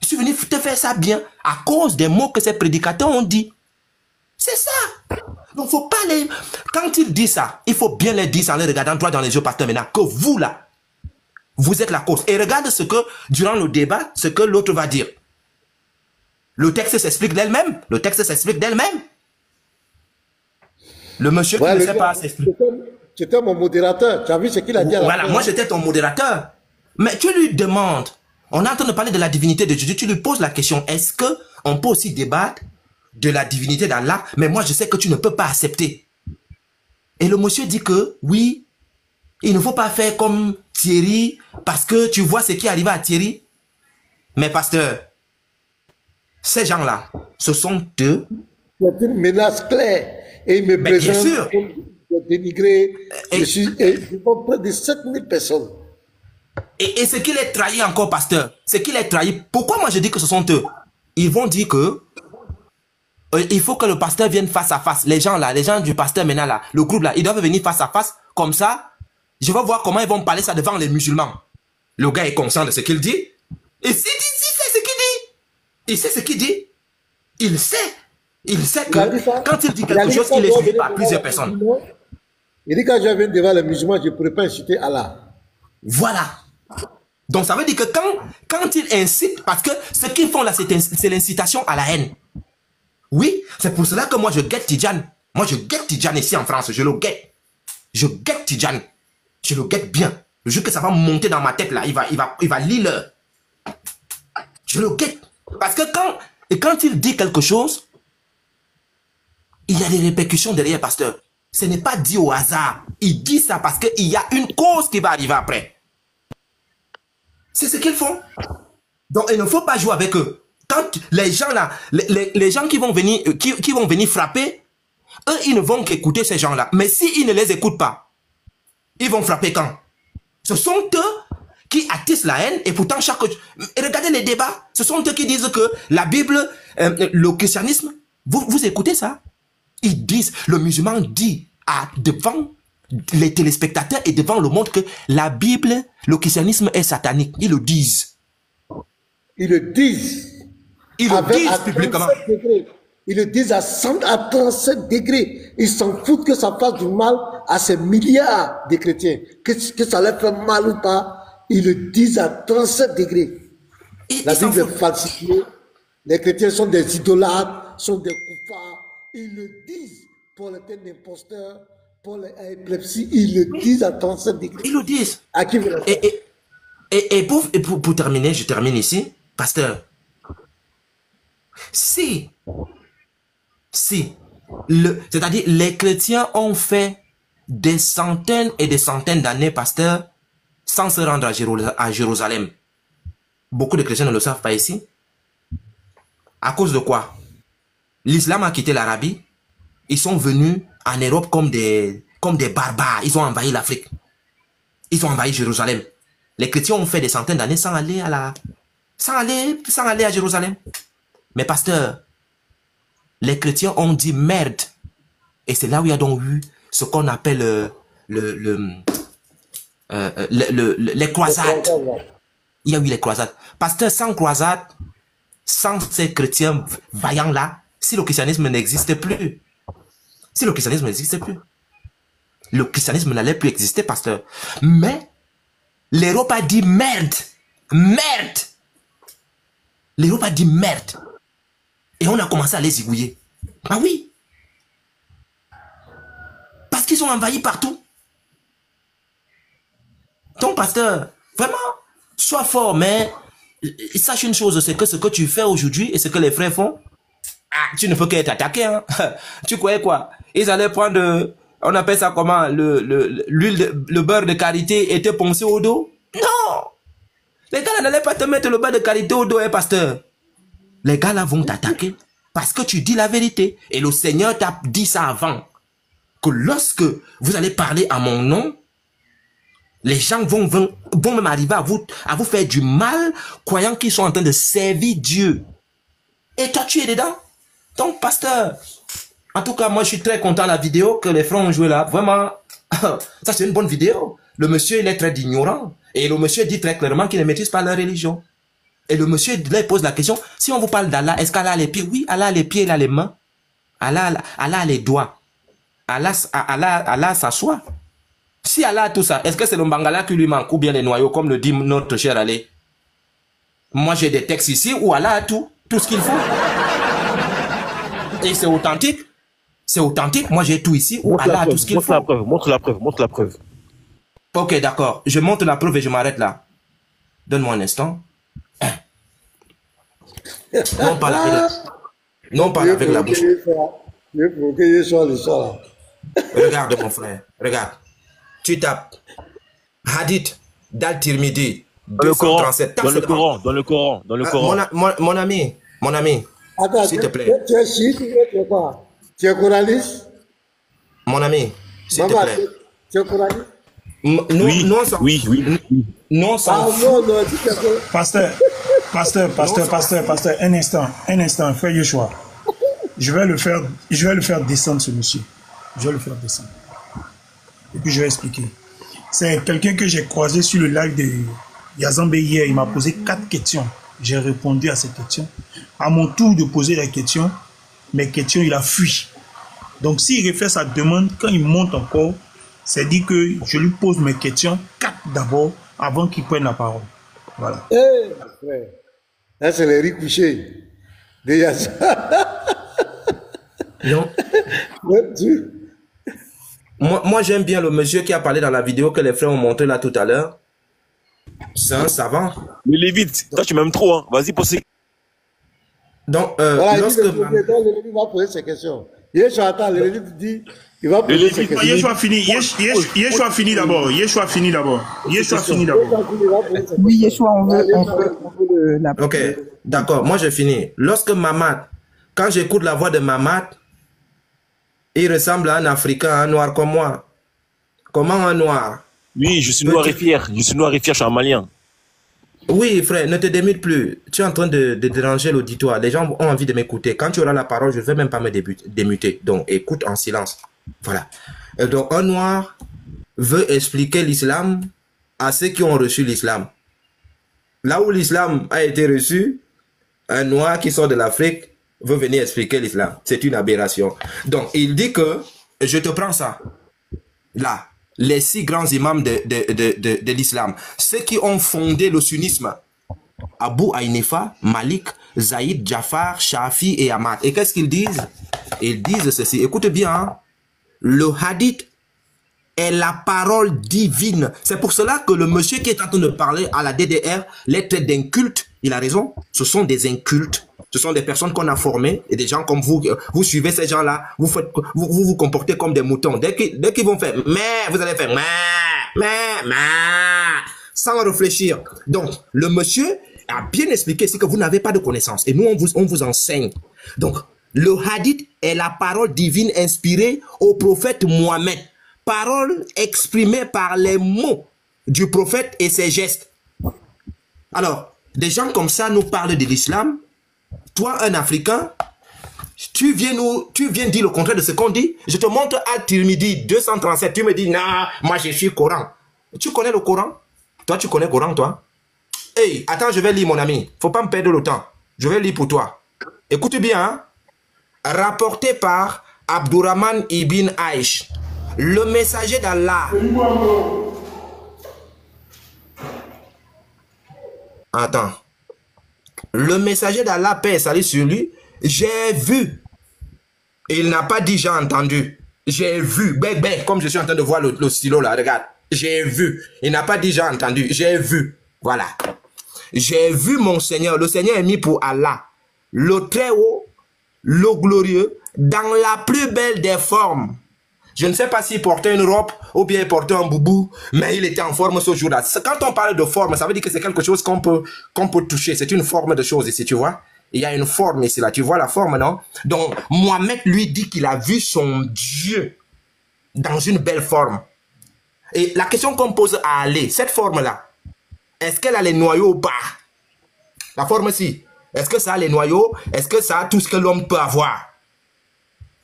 Je suis venu te faire ça bien à cause des mots que ces prédicateurs ont dit. C'est ça. Donc faut pas les... Quand ils disent ça, il faut bien les dire en les regardant droit dans les yeux, pasteur, maintenant, que vous là, vous êtes la cause. Et regarde ce que, durant le débat, ce que l'autre va dire. Le texte s'explique d'elle-même. Le texte s'explique d'elle-même. Le monsieur qui ne sait pas s'expliquer. C'était mon modérateur. Tu as vu ce qu'il a dit à la Voilà, moi j'étais ton modérateur. Mais tu lui demandes, on est en train de parler de la divinité de Jésus, tu lui poses la question, est-ce qu'on peut aussi débattre de la divinité d'Allah? Mais moi je sais que tu ne peux pas accepter. Et le monsieur dit que oui, il ne faut pas faire comme Thierry, parce que tu vois ce qui est arrivé à Thierry. Mais pasteur, Ces gens-là, ce sont eux. C'est une menace claire. Et il me présente bien sûr. pour dénigrer. Je vois près de 7000 personnes. Et ce qui les trahit encore, pasteur, ce qui les trahit, pourquoi moi je dis que ce sont eux? Ils vont dire que il faut que le pasteur vienne face à face. Les gens là, les gens du pasteur maintenant là, le groupe là, ils doivent venir face à face. Comme ça, je vais voir comment ils vont parler ça devant les musulmans. Le gars est conscient de ce qu'il dit. Et s'il sait ce qu'il dit. Il sait ce qu'il dit. Il sait. Il sait que quand il dit quelque chose, il est suivi par plusieurs personnes. Il dit quand je viens devant les musulmans, je ne pourrais pas inciter Allah. Voilà. Donc ça veut dire que quand ils incitent, parce que ce qu'ils font là, c'est l'incitation à la haine. Oui, c'est pour cela que moi je guette Tidjane. Moi je guette Tidjane ici en France, je le guette. Je guette Tidjane. Je le guette bien. Le jour que ça va monter dans ma tête là, il va lire l'heure. Je le guette. Parce que quand il dit quelque chose, il y a des répercussions derrière, pasteur. Ce n'est pas dit au hasard. Il dit ça parce qu'il y a une cause qui va arriver après. C'est ce qu'ils font. Donc il ne faut pas jouer avec eux. Quand les gens là, les gens qui vont venir frapper, eux ils ne vont qu'écouter ces gens là. Mais s'ils ne les écoutent pas, ils vont frapper quand? Ce sont eux qui attisent la haine et pourtant regardez les débats. Ce sont eux qui disent que la Bible, le christianisme, vous écoutez ça? Ils disent, le musulman dit devant les téléspectateurs et devant le monde que la Bible, le christianisme est satanique. Ils le disent. Ils le disent. Ils le disent publiquement. Ils le disent à 37 degrés. Ils s'en foutent que ça fasse du mal à ces milliards de chrétiens. Que ça leur fait mal ou pas, ils le disent à 37 degrés. La Bible est falsifiée. Les chrétiens sont des idolâtres, sont des coupables. Ils le disent pour les têtes d'imposteurs, pour l'épilepsie. Ils le disent à 37 degrés. Ils le disent. À qui vous et pour terminer, je termine ici, pasteur. C'est-à-dire les chrétiens ont fait des centaines et des centaines d'années, pasteur, sans se rendre à Jérusalem. Beaucoup de chrétiens ne le savent pas ici. À cause de quoi? L'islam a quitté l'Arabie. Ils sont venus en Europe comme des barbares. Ils ont envahi l'Afrique. Ils ont envahi Jérusalem. Les chrétiens ont fait des centaines d'années sans aller à Jérusalem. Mais pasteur, les chrétiens ont dit merde. Et c'est là où il y a donc eu ce qu'on appelle les croisades. Il y a eu les croisades. Pasteur, sans croisade, sans ces chrétiens vaillants là, si le christianisme n'existait plus, le christianisme n'allait plus exister, pasteur. Mais l'Europe a dit merde. Merde. L'Europe a dit merde. Et on a commencé à les zigouiller. Ah oui. Parce qu'ils sont envahis partout. Donc, pasteur, vraiment, sois fort, mais sache une chose, c'est que ce que tu fais aujourd'hui et ce que les frères font, tu ne peux qu'être attaqué. Hein. Tu croyais quoi? Ils allaient prendre, on appelle ça comment, le beurre de karité était poncé au dos? Non. Les gars n'allaient pas te mettre le beurre de karité au dos, hein, pasteur. Les gars là vont t'attaquer parce que tu dis la vérité. Et le Seigneur t'a dit ça avant. Que lorsque vous allez parler à mon nom, les gens vont même arriver à vous faire du mal, croyant qu'ils sont en train de servir Dieu. Et toi, tu es dedans. Donc, pasteur, en tout cas, moi, je suis très content de la vidéo que les frères ont joué là. Vraiment, ça, c'est une bonne vidéo. Le monsieur, il est très ignorant. Et le monsieur dit très clairement qu'il ne maîtrise pas leur religion. Et le monsieur, là, il pose la question, si on vous parle d'Allah, est-ce qu'Allah a les pieds? Oui, Allah a les pieds, il a les mains. Allah a les doigts. Allah s'assoit. Si Allah a tout ça, est-ce que c'est le Mbangala qui lui manque ou bien les noyaux, comme le dit notre cher Ali? Moi, j'ai des textes ici où Allah a tout ce qu'il faut. Et c'est authentique. C'est authentique. Moi, j'ai tout ici où Allah a tout ce qu'il faut. Montre la preuve. Ok, d'accord. Je montre la preuve et je m'arrête là. Donne-moi un instant. Non, pas avec la bouche. Regarde, mon frère. Regarde. Tu tapes Hadith d'Al-Tirmidhi. Dans le Coran. Mon ami, Mon ami, Attends, s'il te plaît. tu es chiite ou tu es quoi? Tu es coraliste? Mon ami, s'il te Maman, plaît. tu es coraliste? Non, Oui, non, sans, oui, oui. non, sans Ah non, non, tu es coraliste. Pasteur, un instant, frère Yeshua. Je vais le faire descendre, ce monsieur. Je vais le faire descendre. Et puis je vais expliquer. C'est quelqu'un que j'ai croisé sur le live de Yazambe hier. Il m'a posé 4 questions. J'ai répondu à ces questions. À mon tour de poser la question, mes questions, il a fui. Donc s'il refait sa demande, quand il monte encore, c'est dit que je lui pose mes questions 4 d'abord, avant qu'il prenne la parole. Voilà. Eh, frère. Là, c'est les riz couchés. Déjà ça. Non. Moi j'aime bien le monsieur qui a parlé dans la vidéo que les frères ont montré là tout à l'heure. C'est un savant. Le Lévite, toi tu m'aimes trop, hein. Vas-y, posez. Donc, Voilà, lorsque... le Lévite va poser ses questions. Yeshua, attends, le Lévite dit, il va poser ses questions. Yeshua finit d'abord. Yeshua finit d'abord. Oui, Yeshua, on veut la... Ok, d'accord, moi je finis. Lorsque Mamad, quand j'écoute la voix de Mamad, il ressemble à un Africain, un noir comme moi. Comment un noir? Oui, je suis noir et fier. Je suis un Malien. Oui, frère, ne te démute plus. Tu es en train de déranger l'auditoire. Les gens ont envie de m'écouter. Quand tu auras la parole, je ne vais même pas me démuter. Donc, écoute en silence. Voilà. Et donc, un noir veut expliquer l'islam à ceux qui ont reçu l'islam. Là où l'islam a été reçu, un noir qui sort de l'Afrique veut venir expliquer l'islam. C'est une aberration. Donc, il dit que, je te prends ça. Là, les 6 grands imams de l'islam, ceux qui ont fondé le sunnisme, Abu Hanifa, Malik, Zaïd, Jafar, Shafi et Ahmad. Et qu'est-ce qu'ils disent? Ils disent ceci. Écoute bien, hein? Le hadith est la parole divine. C'est pour cela que le monsieur qui est en train de parler à la DDR les traite d'incultes. Il a raison. Ce sont des incultes. Ce sont des personnes qu'on a formées et des gens comme vous. Vous suivez ces gens-là. Vous comportez comme des moutons. Dès qu'ils vont faire mais, vous allez faire mais, sans réfléchir. Donc, le monsieur a bien expliqué c'est que vous n'avez pas de connaissances. Et nous, on vous enseigne. Donc, le hadith est la parole divine inspirée au prophète Mohammed. Parole exprimée par les mots du prophète et ses gestes. Alors, des gens comme ça nous parlent de l'islam. Toi, un Africain, tu viens dire le contraire de ce qu'on dit. Je te montre à Tirmidhi 237. Tu me dis, non, moi je suis Coran. Tu connais le Coran? Toi, tu connais le Coran, toi? Hey, attends, je vais lire, mon ami. Faut pas me perdre le temps. Je vais lire pour toi. Écoute bien, hein? Rapporté par Abdurrahman ibn Aish, le messager d'Allah. Attends. Le messager d'Allah, paix et salut sur lui, j'ai vu. Il n'a pas dit j'ai entendu. J'ai vu. Comme je suis en train de voir le stylo là, regarde. J'ai vu. Il n'a pas dit j'ai entendu. J'ai vu. Voilà. J'ai vu mon Seigneur. Le Seigneur est mis pour Allah. Le très haut, le glorieux, dans la plus belle des formes. Je ne sais pas s'il portait une robe ou bien il portait un boubou, mais il était en forme ce jour-là. Quand on parle de forme, ça veut dire que c'est quelque chose qu'on peut toucher. C'est une forme de chose ici, tu vois. Il y a une forme ici, là. Tu vois la forme, non? Donc, Mohamed lui dit qu'il a vu son Dieu dans une belle forme. Et la question qu'on pose à Ali, cette forme-là, est-ce qu'elle a les noyaux ou pas? La forme-ci, est-ce que ça a les noyaux? Est-ce que ça a tout ce que l'homme peut avoir?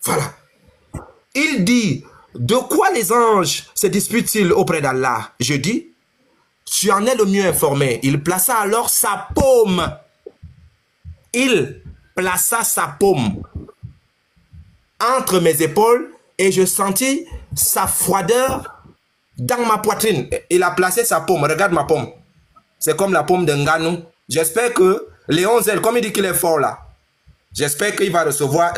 Voilà. Il dit, de quoi les anges se disputent-ils auprès d'Allah? Je dis, tu en es le mieux informé. Il plaça alors sa paume. Il plaça sa paume entre mes épaules et je sentis sa froideur dans ma poitrine. Il a placé sa paume. Regarde ma paume. C'est comme la paume d'un Nganou. J'espère que Léon Zel, comme il dit qu'il est fort là, j'espère qu'il va recevoir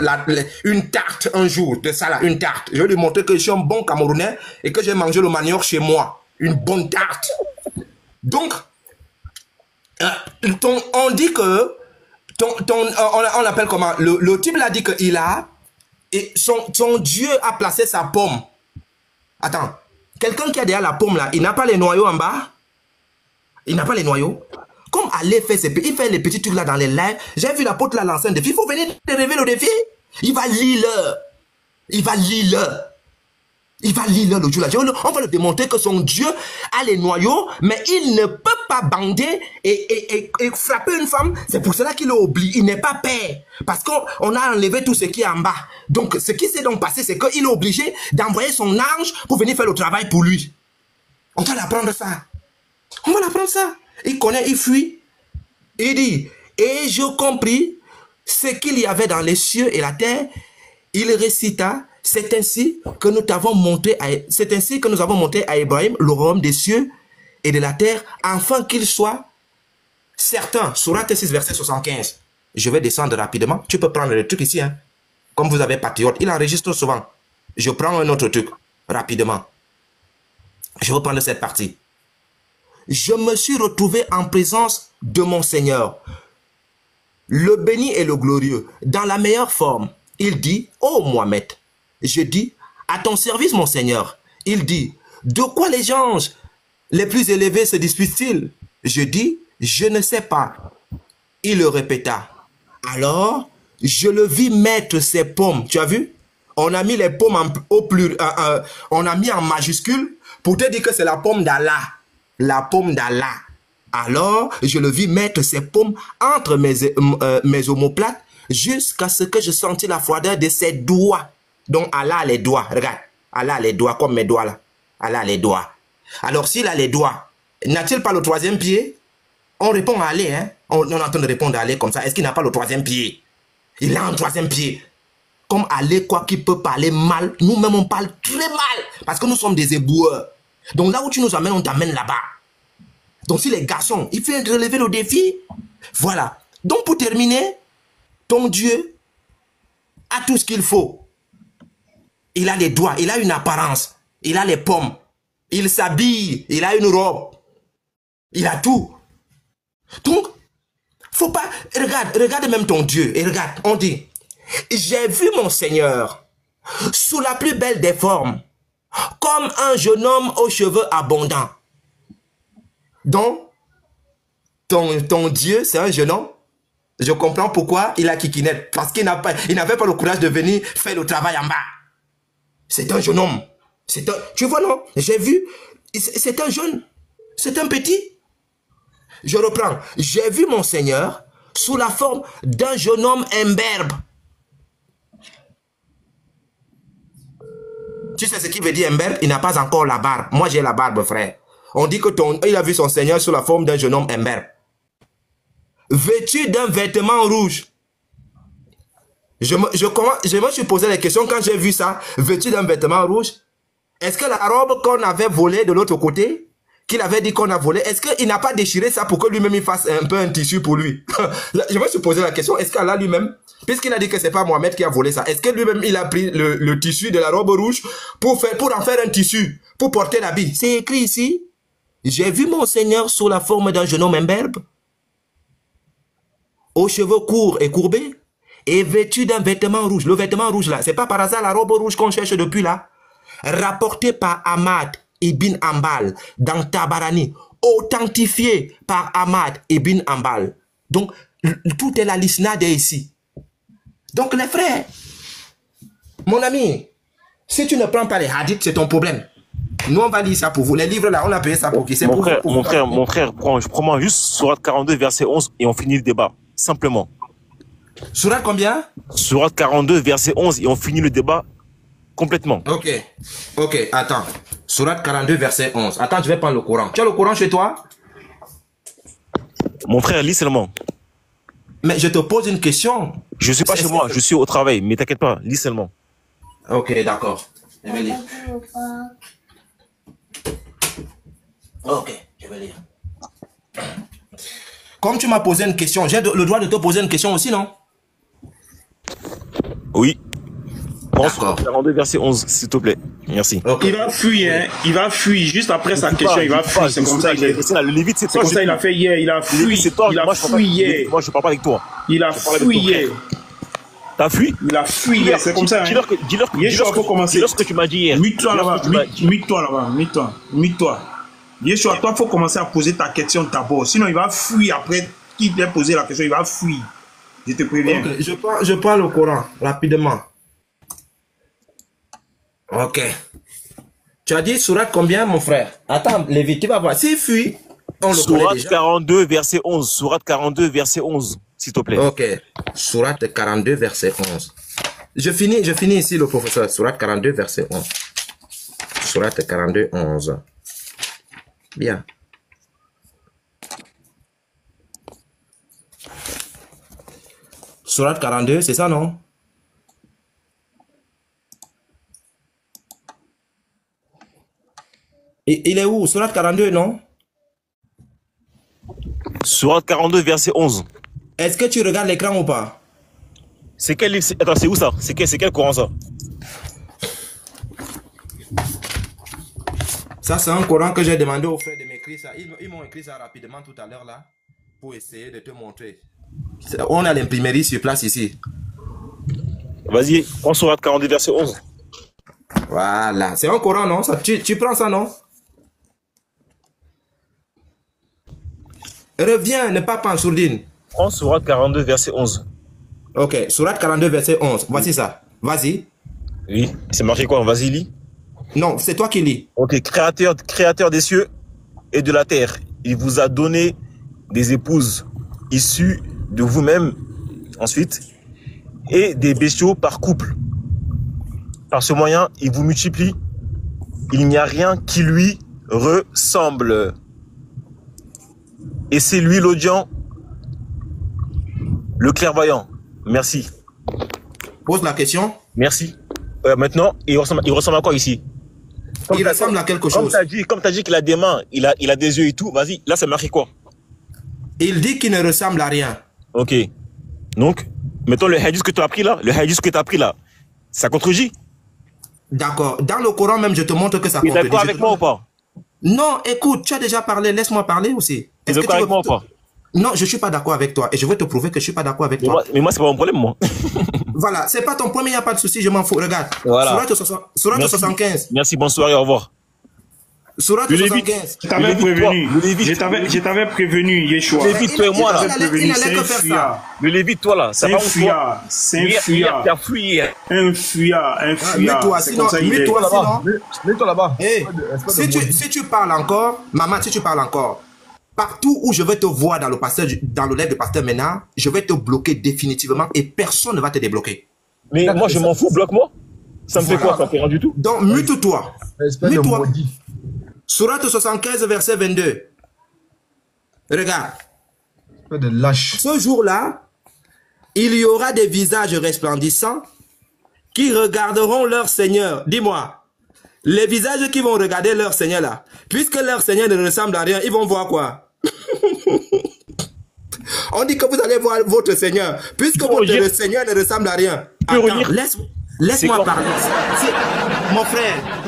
une tarte un jour, de ça là, une tarte. Je vais lui montrer que je suis un bon Camerounais et que j'ai mangé le manioc chez moi. Une bonne tarte. Donc, on dit que, on l'appelle comment? Le type l'a dit qu'il a, et son Dieu a placé sa paume. Attends, quelqu'un qui a derrière la paume là, il n'a pas les noyaux en bas? Il n'a pas les noyaux? comme aller faire il fait les petits trucs là dans les lives. J'ai vu l'apôtre là lancer un défi. Il faut venir te relever le défi. Il va lire l'heure. Il va lire l'heure. Il va lire l'heure le jour là. On va lui démontrer que son Dieu a les noyaux, mais il ne peut pas bander et frapper une femme. C'est pour cela qu'il est obligé. Il n'est pas père. Parce qu'on a enlevé tout ce qui est en bas. Donc, ce qui s'est donc passé, c'est qu'il est obligé d'envoyer son ange pour venir faire le travail pour lui. On va l'apprendre ça. On va l'apprendre ça. Il connaît, il fuit. Il dit, et je compris ce qu'il y avait dans les cieux et la terre. Il récita, c'est ainsi que nous avons montré à Ibrahim le royaume des cieux et de la terre, afin qu'il soit certain. Sourate 6, verset 75. Je vais descendre rapidement. Tu peux prendre le truc ici, hein. Comme vous avez patriote, il enregistre souvent. Je prends un autre truc, rapidement. Je vais prendre cette partie. Je me suis retrouvé en présence de mon Seigneur, le béni et le glorieux, dans la meilleure forme. Il dit, ô Mohamed, je dis, à ton service, mon Seigneur. Il dit, de quoi les anges les plus élevés se disputent-ils? Je dis, je ne sais pas. Il le répéta. Alors, je le vis mettre ses paumes. Tu as vu? On a mis les paumes on a mis en majuscule pour te dire que c'est la paume d'Allah. La paume d'Allah. Alors, je le vis mettre ses paumes entre mes omoplates jusqu'à ce que je sentis la froideur de ses doigts. Donc, Allah a les doigts. Regarde. Allah a les doigts comme mes doigts là. Allah a les doigts. Alors, s'il a les doigts, n'a-t-il pas le troisième pied? On répond à aller, hein? On est en train de répondre à aller comme ça. Est-ce qu'il n'a pas le troisième pied? Il a un troisième pied. Comme aller, quoi qu'il peut parler mal, nous-mêmes on parle très mal. Parce que nous sommes des éboueurs. Donc là où tu nous amènes, on t'amène là-bas. Donc si les garçons, il faut relever le défi. Voilà. Donc pour terminer, ton Dieu a tout ce qu'il faut. Il a les doigts, il a une apparence, il a les pommes, il s'habille, il a une robe. Il a tout. Donc, faut pas... Regarde même ton Dieu et regarde, on dit, j'ai vu mon Seigneur sous la plus belle des formes, comme un jeune homme aux cheveux abondants. Donc, ton Dieu, c'est un jeune homme. Je comprends pourquoi il a kikinette. Parce qu'il n'avait pas le courage de venir faire le travail en bas. C'est un jeune homme. Tu vois, non? J'ai vu. C'est un jeune. C'est un petit. Je reprends. J'ai vu mon Seigneur sous la forme d'un jeune homme imberbe. Tu sais ce qu'il veut dire imberbe? Il n'a pas encore la barbe. Moi, j'ai la barbe, frère. On dit que il a vu son Seigneur sous la forme d'un jeune homme imberbe. Vêtu d'un vêtement rouge. Je me suis posé la question quand j'ai vu ça, vêtu d'un vêtement rouge. Est-ce que la robe qu'on avait volée de l'autre côté, qu'il avait dit qu'on a volé, est-ce qu'il n'a pas déchiré ça pour que lui-même il fasse un peu un tissu pour lui? Je me suis posé la question, est-ce qu'Allah lui-même, puisqu'il a dit que c'est pas Mohamed qui a volé ça, est-ce que lui-même il a pris le tissu de la robe rouge pour en faire un tissu, pour porter l'habit? C'est écrit ici. J'ai vu mon Seigneur sous la forme d'un jeune homme imberbe, aux cheveux courts et courbés, et vêtu d'un vêtement rouge. Le vêtement rouge là, c'est pas par hasard la robe rouge qu'on cherche depuis là. Rapporté par Ahmad ibn Ambal dans Tabarani, authentifié par Ahmad ibn Ambal. Donc, tout est la lisnade ici. Donc, les frères, mon ami, si tu ne prends pas les hadiths, c'est ton problème. Nous, on va lire ça pour vous. Les livres là, on a payé ça pour qui? C'est pour vous. Mon frère, prends-moi juste Sourate 42, verset 11 et on finit le débat. Simplement. Sourate combien? Sourate 42, verset 11 et on finit le débat complètement. Ok, attends. Sourate 42, verset 11. Attends, je vais prendre le Coran. Tu as le Coran chez toi? Mon frère, lis seulement. Mais je te pose une question. Je suis pas chez moi, je suis au travail, mais t'inquiète pas, lis seulement. Ok, d'accord. Je vais lire. Ok, je vais lire. Comme tu m'as posé une question, j'ai le droit de te poser une question aussi, non? Oui. D'accord. 42 verset 11, s'il te plaît. Merci. Okay. Il va fuir juste après sa question. Il va fuir. C'est comme ça. Le Lévite, c'est toi. C'est comme ça. Il a fait hier. Il a fui. C'est toi. Il a fui hier. Moi, je parle pas avec toi. Il a fui hier. T'as fui? Il a fui hier. C'est comme ça. Dis-leur ce que tu m'as dit hier. Mute-toi là-bas. Mute-toi là-bas. Mute-toi. Yeshua, toi, il faut commencer à poser ta question d'abord. Sinon, il va fuir après qu'il t'ait posé la question, il va fuir. Je te préviens. Ok, je prends le Coran rapidement. Ok. Tu as dit sourate combien, mon frère? Attends, Lévi, tu vas voir. S'il fuit, on le connaît Sourate déjà. 42, verset 11. Sourate 42, verset 11, s'il te plaît. Ok. Sourate 42, verset 11. Je finis ici, le professeur. Sourate 42, verset 11. Sourate 42, 11. Bien. Sourate 42, c'est ça, non? Et il est où? Sourate 42, non? Sourate 42, verset 11. Est-ce que tu regardes l'écran ou pas? C'est quel livre? Attends, c'est où ça? C'est quel Coran ça? Ça, c'est un Coran que j'ai demandé aux frères de m'écrire ça. Ils m'ont écrit ça rapidement tout à l'heure là, pour essayer de te montrer. On a l'imprimerie sur place ici. Vas-y, prends Sourate 42, verset 11. Voilà. C'est un Coran, non? Ça, tu prends ça, non? Reviens, ne pas en sourdine. Prends Sourate 42, verset 11. Ok, Sourate 42, verset 11. Voici ça. Vas-y. Oui, c'est marqué quoi? Vas-y, lis. Non, c'est toi qui lis. Ok, créateur des cieux et de la terre, il vous a donné des épouses issues de vous-même, ensuite, et des bestiaux par couple. Par ce moyen, il vous multiplie. Il n'y a rien qui lui ressemble. Et c'est lui l'audient, le clairvoyant. Merci. Pose la question. Merci. Maintenant, il ressemble à quoi ici? Il ressemble à quelque chose. Comme tu as dit qu'il a des mains, il a des yeux et tout, vas-y, là c'est marqué quoi? Il dit qu'il ne ressemble à rien. Ok. Donc, mettons le hadith que tu as pris là, ça contredit. D'accord. Dans le Coran même, je te montre que ça Tu es contredit. d'accord avec moi ou pas? Non, écoute, tu as déjà parlé, laisse-moi parler aussi. Tu es d'accord avec moi ou pas? Non, je ne suis pas d'accord avec toi. Et je vais te prouver que je ne suis pas d'accord avec toi. Mais moi, c'est pas mon problème, moi. Voilà, c'est pas ton premier, il n'y a pas de souci, je m'en fous. Regarde. Voilà. Sourate 75. Merci, bonsoir et au revoir. Sourate 75. Je t'avais prévenu. Je t'avais prévenu, Yeshua. Le Lévite, toi et moi, là. Il n'allait que faire ça. Le Lévite, toi, là. C'est un fuyard. C'est un fuyard. Tu as fui. Un fuyard. Un fuyard. Mets-toi, sinon. Mets-toi là-bas. Mets-toi là-bas. Si tu parles encore, maman, si tu parles encore, partout où je vais te voir dans le live de Pasteur Ménard, je vais te bloquer définitivement et personne ne va te débloquer. Mais moi, je m'en fous, bloque-moi. Ça me fait quoi? Ça me fait rien du tout. Donc, mute-toi. Mute-toi. Sourate 75, verset 22. Regarde. De lâche. Ce jour-là, il y aura des visages resplendissants qui regarderont leur Seigneur. Dis-moi, les visages qui vont regarder leur Seigneur là, puisque leur Seigneur ne ressemble à rien, ils vont voir quoi? On dit que vous allez voir votre Seigneur, puisque votre Seigneur ne ressemble à rien. Attends, laisse-moi parler.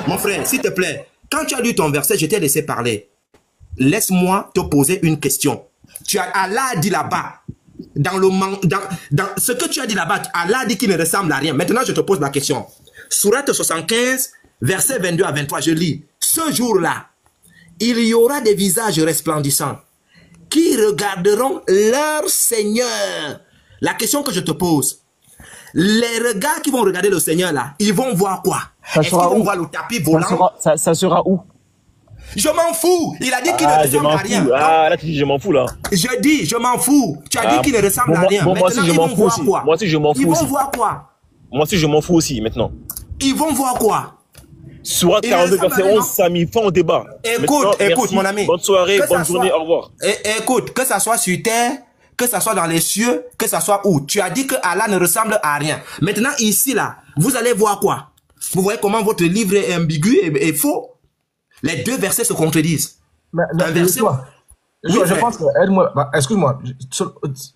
Mon frère, s'il te plaît, quand tu as lu ton verset, je t'ai laissé parler. Laisse-moi te poser une question. Allah dit là-bas, dans ce que tu as dit là-bas, Allah dit qu'il ne ressemble à rien. Maintenant, je te pose la question. Sourate 75, verset 22 à 23, je lis. Ce jour-là, il y aura des visages resplendissants qui regarderont leur Seigneur. La question que je te pose, les regards qui vont regarder le Seigneur là, ils vont voir quoi? Est-ce qu'ils vont voir le tapis volant? Ça sera où? Je m'en fous. Il a dit qu'il ne ressemble à rien. Là tu dis je m'en fous là. Je dis je m'en fous. Tu as dit qu'il ne ressemble à rien. Moi aussi je m'en fous aussi. Moi aussi je m'en fous aussi. Ils vont voir quoi? Moi aussi je m'en fous aussi maintenant. Ils vont voir quoi? Sourate 42 verset 11, ça a mis fin au débat. Écoute mon ami. Bonne soirée, bonne journée, au revoir. Écoute, que ça soit sur terre, que ça soit dans les cieux, que ça soit où. Tu as dit que Allah ne ressemble à rien. Maintenant ici là, vous allez voir quoi? Vous voyez comment votre livre est ambigu et faux? Les deux versets se contredisent. Un verset. Je pense que, aide-moi, excuse-moi,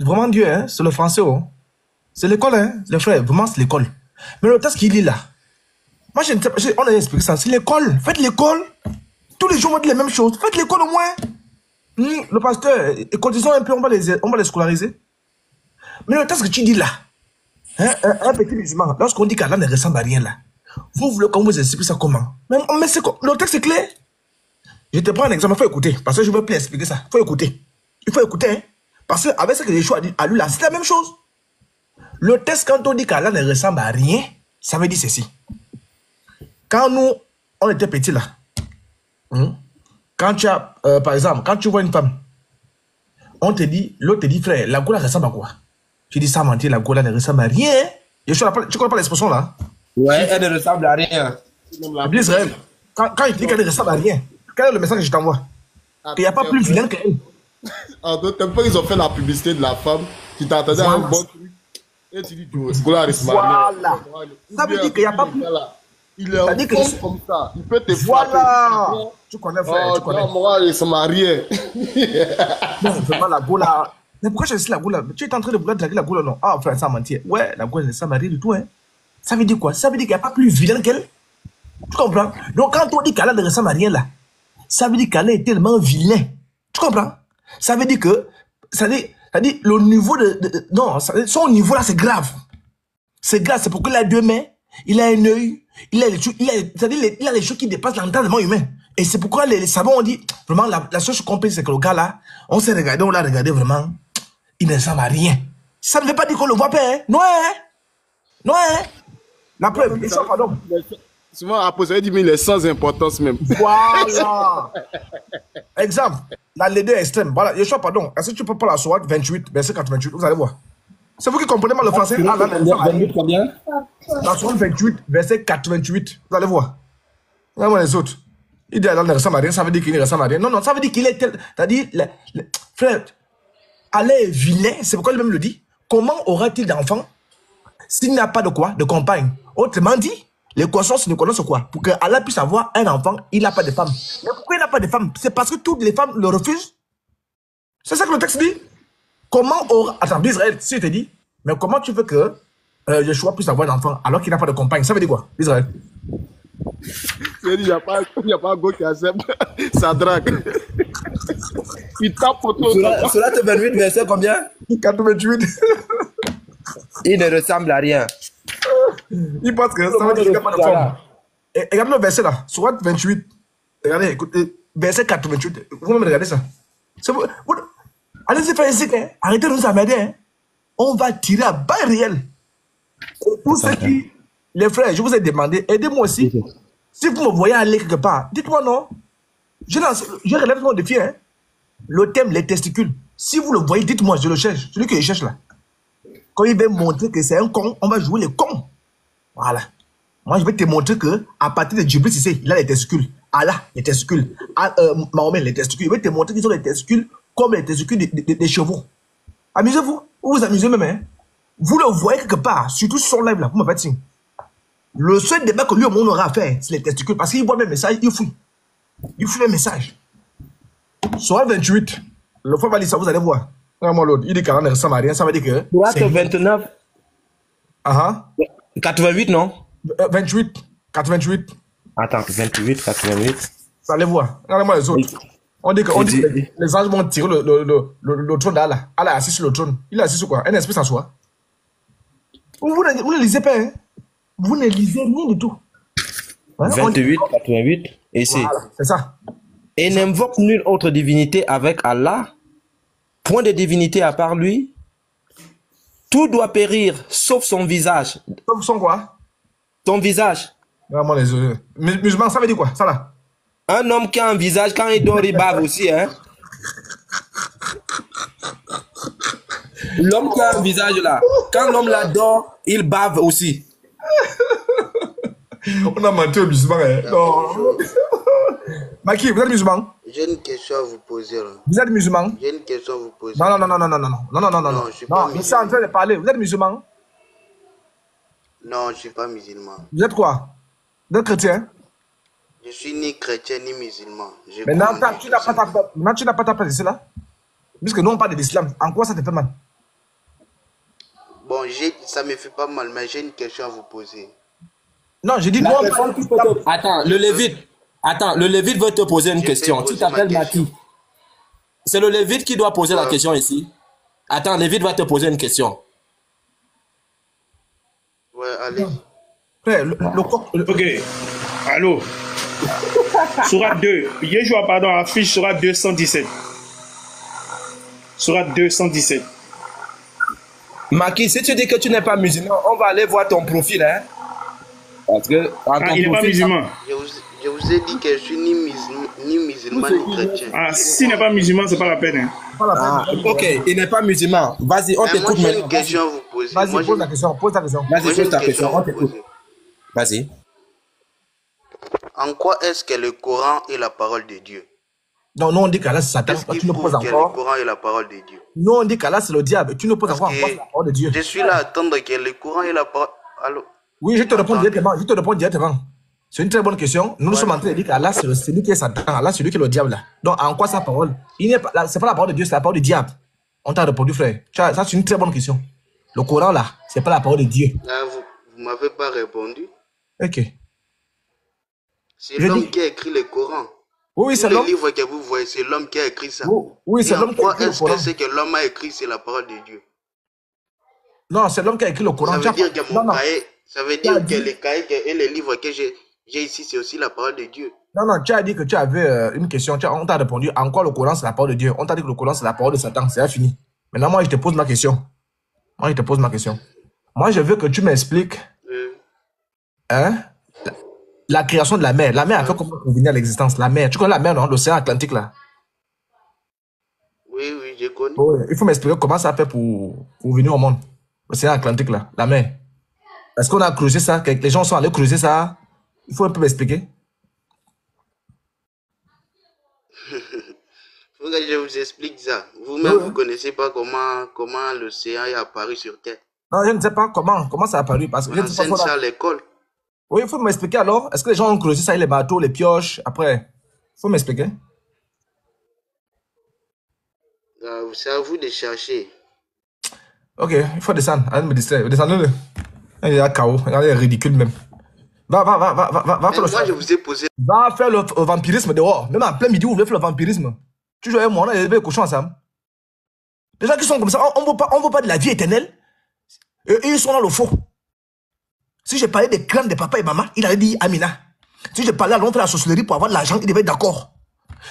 vraiment Dieu, hein, c'est le français, oh. C'est l'école, hein, les frères, vraiment c'est l'école. Mais le texte qu'il lit là, moi on a expliqué ça, c'est l'école. Faites l'école. Tous les jours on dit les mêmes choses. Faites l'école au moins. Le pasteur, disons un peu, on va les scolariser. Mais le texte que tu dis là, hein, un petit musulman, lorsqu'on dit qu'Allah ne ressemble à rien là, vous voulez qu'on vous explique ça comment? Mais c'est quoi? Le texte est clair. Je te prends un exemple, il faut écouter. Parce que je ne veux plus expliquer ça. Il faut écouter. Il faut écouter. Hein? Parce qu'avec ce que Yeshua a dit à lui là, c'est la même chose. Le texte, quand on dit qu'Allah ne ressemble à rien, ça veut dire ceci. Quand nous, on était petits là, quand tu as, par exemple, quand tu vois une femme, on te dit, l'autre te dit, frère, la gola ressemble à quoi? Tu dis, ça mentir, la gola ne ressemble à rien. Yeshua, tu connais pas l'expression là? Ouais, elle ne ressemble à rien. Israël, quand il dit qu'elle ne ressemble à rien, quel est le message que je t'envoie? Qu'il n'y a pas plus vilain qu'elle. En d'autres temps, ils ont fait la publicité de la femme, tu t'attendais à un bon truc, et tu dis, voilà. Ça veut dire qu'il n'y a pas plus. Il est en forme comme ça, il peut te frapper. Voilà. Tu connais, frère, tu connais. Non, moi, il se marie. Non, vraiment, la gola. Mais pourquoi je dis la gola? Tu es en train de vouloir draguer la gola, non? Ah, frère, ça mentir. Ouais, la gola, ça marie du tout, hein. Ça veut dire quoi? Ça veut dire qu'il n'y a pas plus vilain qu'elle. Tu comprends? Donc, quand on dit qu'Allah ne ressemble à rien là, ça veut dire qu'Allah est tellement vilain. Tu comprends? Ça veut dire que, ça dit le niveau non, son niveau là, c'est grave. C'est grave, c'est pourquoi il a deux mains, il a un œil, il a les choses qui dépassent l'entendement humain. Et c'est pourquoi les savants ont dit, vraiment, la seule chose qu'on peut, c'est que le gars là, on s'est regardé, on l'a regardé vraiment, il ne ressemble à rien. Ça ne veut pas dire qu'on le voit pas, hein? Non, hein? Non, hein? La preuve, il sort, pardon. Souvent, après, ça veut dire, mais il est sans importance même. Voilà. Exemple, la laideur extrême. Voilà, Yeshua, pardon. Est-ce que tu peux pas la sourate 28, verset 88? Vous allez voir. C'est vous qui comprenez mal le français? Ah, là, 28 combien? La sourate 28, verset 88. Vous allez voir. Regardez-moi les autres. Il dit Allah ne ressemble à rien, ça veut dire qu'il ne ressemble à rien. Non, non, ça veut dire qu'il est tel. C'est-à-dire, frère, Allah est vilain, c'est pourquoi lui-même le dit. Comment aura-t-il d'enfants s'il n'a pas de quoi? De compagne. Autrement dit, l'équation, c'est une équation quoi? Pour que Allah puisse avoir un enfant, il n'a pas de femme. Mais pourquoi il n'a pas de femme? C'est parce que toutes les femmes le refusent. C'est ça que le texte dit. Comment aura... Attends, Israël, si je te dis, mais comment tu veux que Yeshua puisse avoir un enfant alors qu'il n'a pas de compagne? Ça veut dire quoi, Israël? Il n'y a pas un gars qui accepte sa drague. Il tape pour tout. Cela te 28, verset combien? 88. Il ne ressemble à rien. Il pense que ça veut dire qu'il n'y a pas de forme. Et regardez le verset là, sur 28. Regardez, écoutez, verset 88. Vous même regardez ça. Allez-y faire ici, hein. Arrêtez de nous emmerder. Hein. On va tirer à balles réelles. Pour ceux qui, les frères, je vous ai demandé, aidez-moi aussi. Si vous me voyez aller quelque part, dites-moi non. Je relève mon défi. Hein. Le thème, les testicules. Si vous le voyez, dites-moi, je le cherche. Celui que je cherche là. Quand il va montrer que c'est un con, on va jouer les cons. Voilà. Moi, je vais te montrer que à partir de Djibril, il a les testicules. Allah, les testicules. Mahomet, les testicules. Je vais te montrer qu'ils ont les testicules comme les testicules des chevaux. Amusez-vous. Vous vous amusez même. Hein? Vous le voyez quelque part, surtout sur son live là, vous me faites signe. Le seul débat que lui, on aura à faire, c'est les testicules. Parce qu'il voit mes messages, il fouille. Il fouille mes messages. Sur 28, le fois va dire ça, vous allez voir. Il dit qu'Allah ne ressemble à rien, ça veut dire que... Sur 29. 88, non? 28. 88. Attends, 28, 88. Vous allez voir. Regardez-moi les autres. On dit que les anges vont tirer le trône d'Allah. Allah est assis sur le trône. Il est assis sur quoi? Un esprit sans soi. Vous ne lisez pas, hein? Vous ne lisez rien du tout. Hein? 28, 88. Et c'est... Voilà, c'est ça. Et n'invoque nulle autre divinité avec Allah. Point de divinité à part lui. Tout doit périr, sauf son visage. Sauf son quoi? Son visage. Vraiment les yeux. Musulman, ça veut dire quoi? Ça là? Un homme qui a un visage, quand il dort, il bave aussi, hein. L'homme qui a un visage là, quand l'homme là dort, il bave aussi. On a menti au musulman, hein. Non. Maki, vous êtes musulman? J'ai une question à vous poser. Là. Vous êtes musulman? J'ai une question à vous poser. Non. Non, je suis pas musulman. Je suis en train de parler. Vous êtes musulman? Non, je suis pas musulman. Vous êtes quoi? Vous êtes chrétien? Je suis ni chrétien ni musulman. Maintenant, tu n'as pas ta place ici là? Puisque nous on parle de l'islam. En quoi ça te fait mal? Bon, ça me fait pas mal, mais j'ai une question à vous poser. Non, j'ai dit non. Attends, le Lévite veut te poser une question. Tu t'appelles Maki. C'est le Lévite qui doit poser la question ici. Attends, Lévite va te poser une question. Ouais, allez. Ok. Allô. Sourate 2. Yeshua, pardon, affiche Sourate 217. Sourate 217. Maki, si tu dis que tu n'es pas musulman, on va aller voir ton profil, hein. Parce que... il n'est pas musulman. Je vous ai dit que je suis ni musulman ni chrétien. Ah, s'il n'est pas musulman, c'est pas la peine. Hein. Ok, il n'est pas musulman. Vas-y, on t'écoute maintenant. J'ai une question à vous poser. Vas-y, pose ta question. Vas-y, pose ta question, on t'écoute. Vas-y. En quoi est-ce que le Coran est la parole de Dieu? Non, nous on dit qu'Allah c'est Satan. Tu nous poses encore. Le Coran est la parole de Dieu. Nous on dit qu'Allah c'est le diable. Tu nous poses encore en quoi c'est la parole de Dieu. Je suis là à attendre que le Coran est la parole. Allô? Oui, je te réponds directement. C'est une très bonne question. Nous sommes en train de dire qu'Allah c'est celui qui est Satan. Allah c'est celui qui est le diable là. Donc en quoi sa parole? C'est pas la parole de Dieu, c'est la parole du diable. On t'a répondu, frère. Ça c'est une très bonne question. Le Coran là, c'est pas la parole de Dieu. Là, vous m'avez pas répondu. Ok. C'est l'homme qui a écrit le Coran. Oui, c'est l'homme. Le livre que vous voyez, c'est l'homme qui a écrit ça. Oui, c'est l'homme qui a écrit le Coran. Est-ce que c'est que l'homme a écrit, c'est la parole de Dieu? Non, c'est l'homme qui a écrit le Coran. Ça veut dire que mon cahier, ça veut dire que les cahiers et les livres que j'ai ici, c'est aussi la parole de Dieu. Non, tu as dit que tu avais une question. On t'a répondu, en quoi le Coran c'est la parole de Dieu? On t'a dit que le Coran c'est la parole de Satan. C'est fini. Maintenant, moi, je te pose ma question. Moi, je veux que tu m'expliques la création de la mer. La mer a fait comment pour venir à l'existence? La mer. Tu connais la mer, non? L'océan Atlantique, là? Oui, je connais. Oh, il faut m'expliquer comment ça a fait pour venir au monde. L'océan Atlantique, là. La mer. Est-ce qu'on a creusé ça? Les gens sont allés creuser ça? Il faut un peu m'expliquer. Faut que je vous explique ça. Vous-même, vous ne connaissez pas comment l'océan est apparu sur Terre. Non, je ne sais pas comment ça a apparu. Parce que on enseigne ça à l'école. Oui, il faut m'expliquer alors. Est-ce que les gens ont creusé ça, les bateaux, les pioches, après? Il faut m'expliquer. C'est à vous de chercher. Ok, il faut descendre. Allez me distraire. Descendez-le. Il est à KO. Il est ridicule même. Va faire le... Moi, je vous ai posé... Va faire le vampirisme dehors. Même en plein midi, vous voulez faire le vampirisme. Tu joues avec moi, on a élevé les cochons ensemble. Les gens qui sont comme ça, on ne veut pas de la vie éternelle. Et ils sont dans le faux. Si je parlais des crânes de papa et maman, il allait dire Amina. Si je parlais, allons faire la sorcellerie pour avoir de l'argent, il devait être d'accord.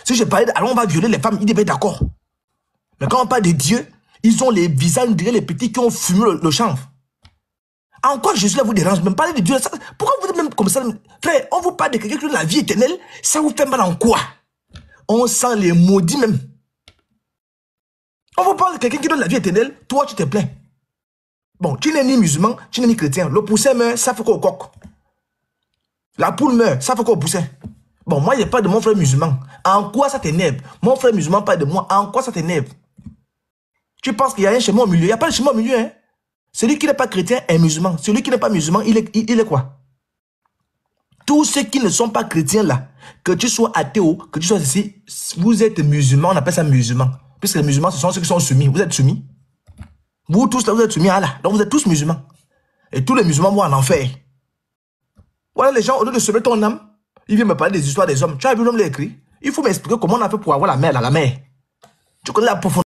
Si je parlais, allons on va violer les femmes, il devait être d'accord. Mais quand on parle de Dieu, ils ont les visages, les petits qui ont fumé le chanvre. En quoi Jésus là vous dérange? Même parler de Dieu, ça, pourquoi vous êtes même comme ça? Frère, on vous parle de quelqu'un qui a la vie éternelle, ça vous fait mal en quoi? On sent les maudits même. On vous parle de quelqu'un qui donne la vie éternelle, toi tu te plains. Bon, tu n'es ni musulman, tu n'es ni chrétien. Le poussin meurt, ça fait qu'au coq. La poule meurt, ça fait qu'au poussin. Bon, moi, je parle de mon frère musulman. En quoi ça t'énerve? Mon frère musulman parle de moi. En quoi ça t'énerve? Tu penses qu'il y a un chemin au milieu? Il n'y a pas de chemin au milieu, hein? Celui qui n'est pas chrétien est musulman. Celui qui n'est pas musulman, il est quoi? Tous ceux qui ne sont pas chrétiens là, que tu sois athée, que tu sois ici, vous êtes musulman, on appelle ça musulman. Puisque les musulmans, ce sont ceux qui sont soumis. Vous êtes soumis. Vous tous là, vous êtes soumis à Allah. Donc vous êtes tous musulmans. Et tous les musulmans vont en enfer. Voilà les gens, au lieu de sauver ton âme, ils viennent me parler des histoires des hommes. Tu as vu l'homme l'écrit? Il faut m'expliquer comment on a fait pour avoir la mer là, la mer. Tu connais la profondeur.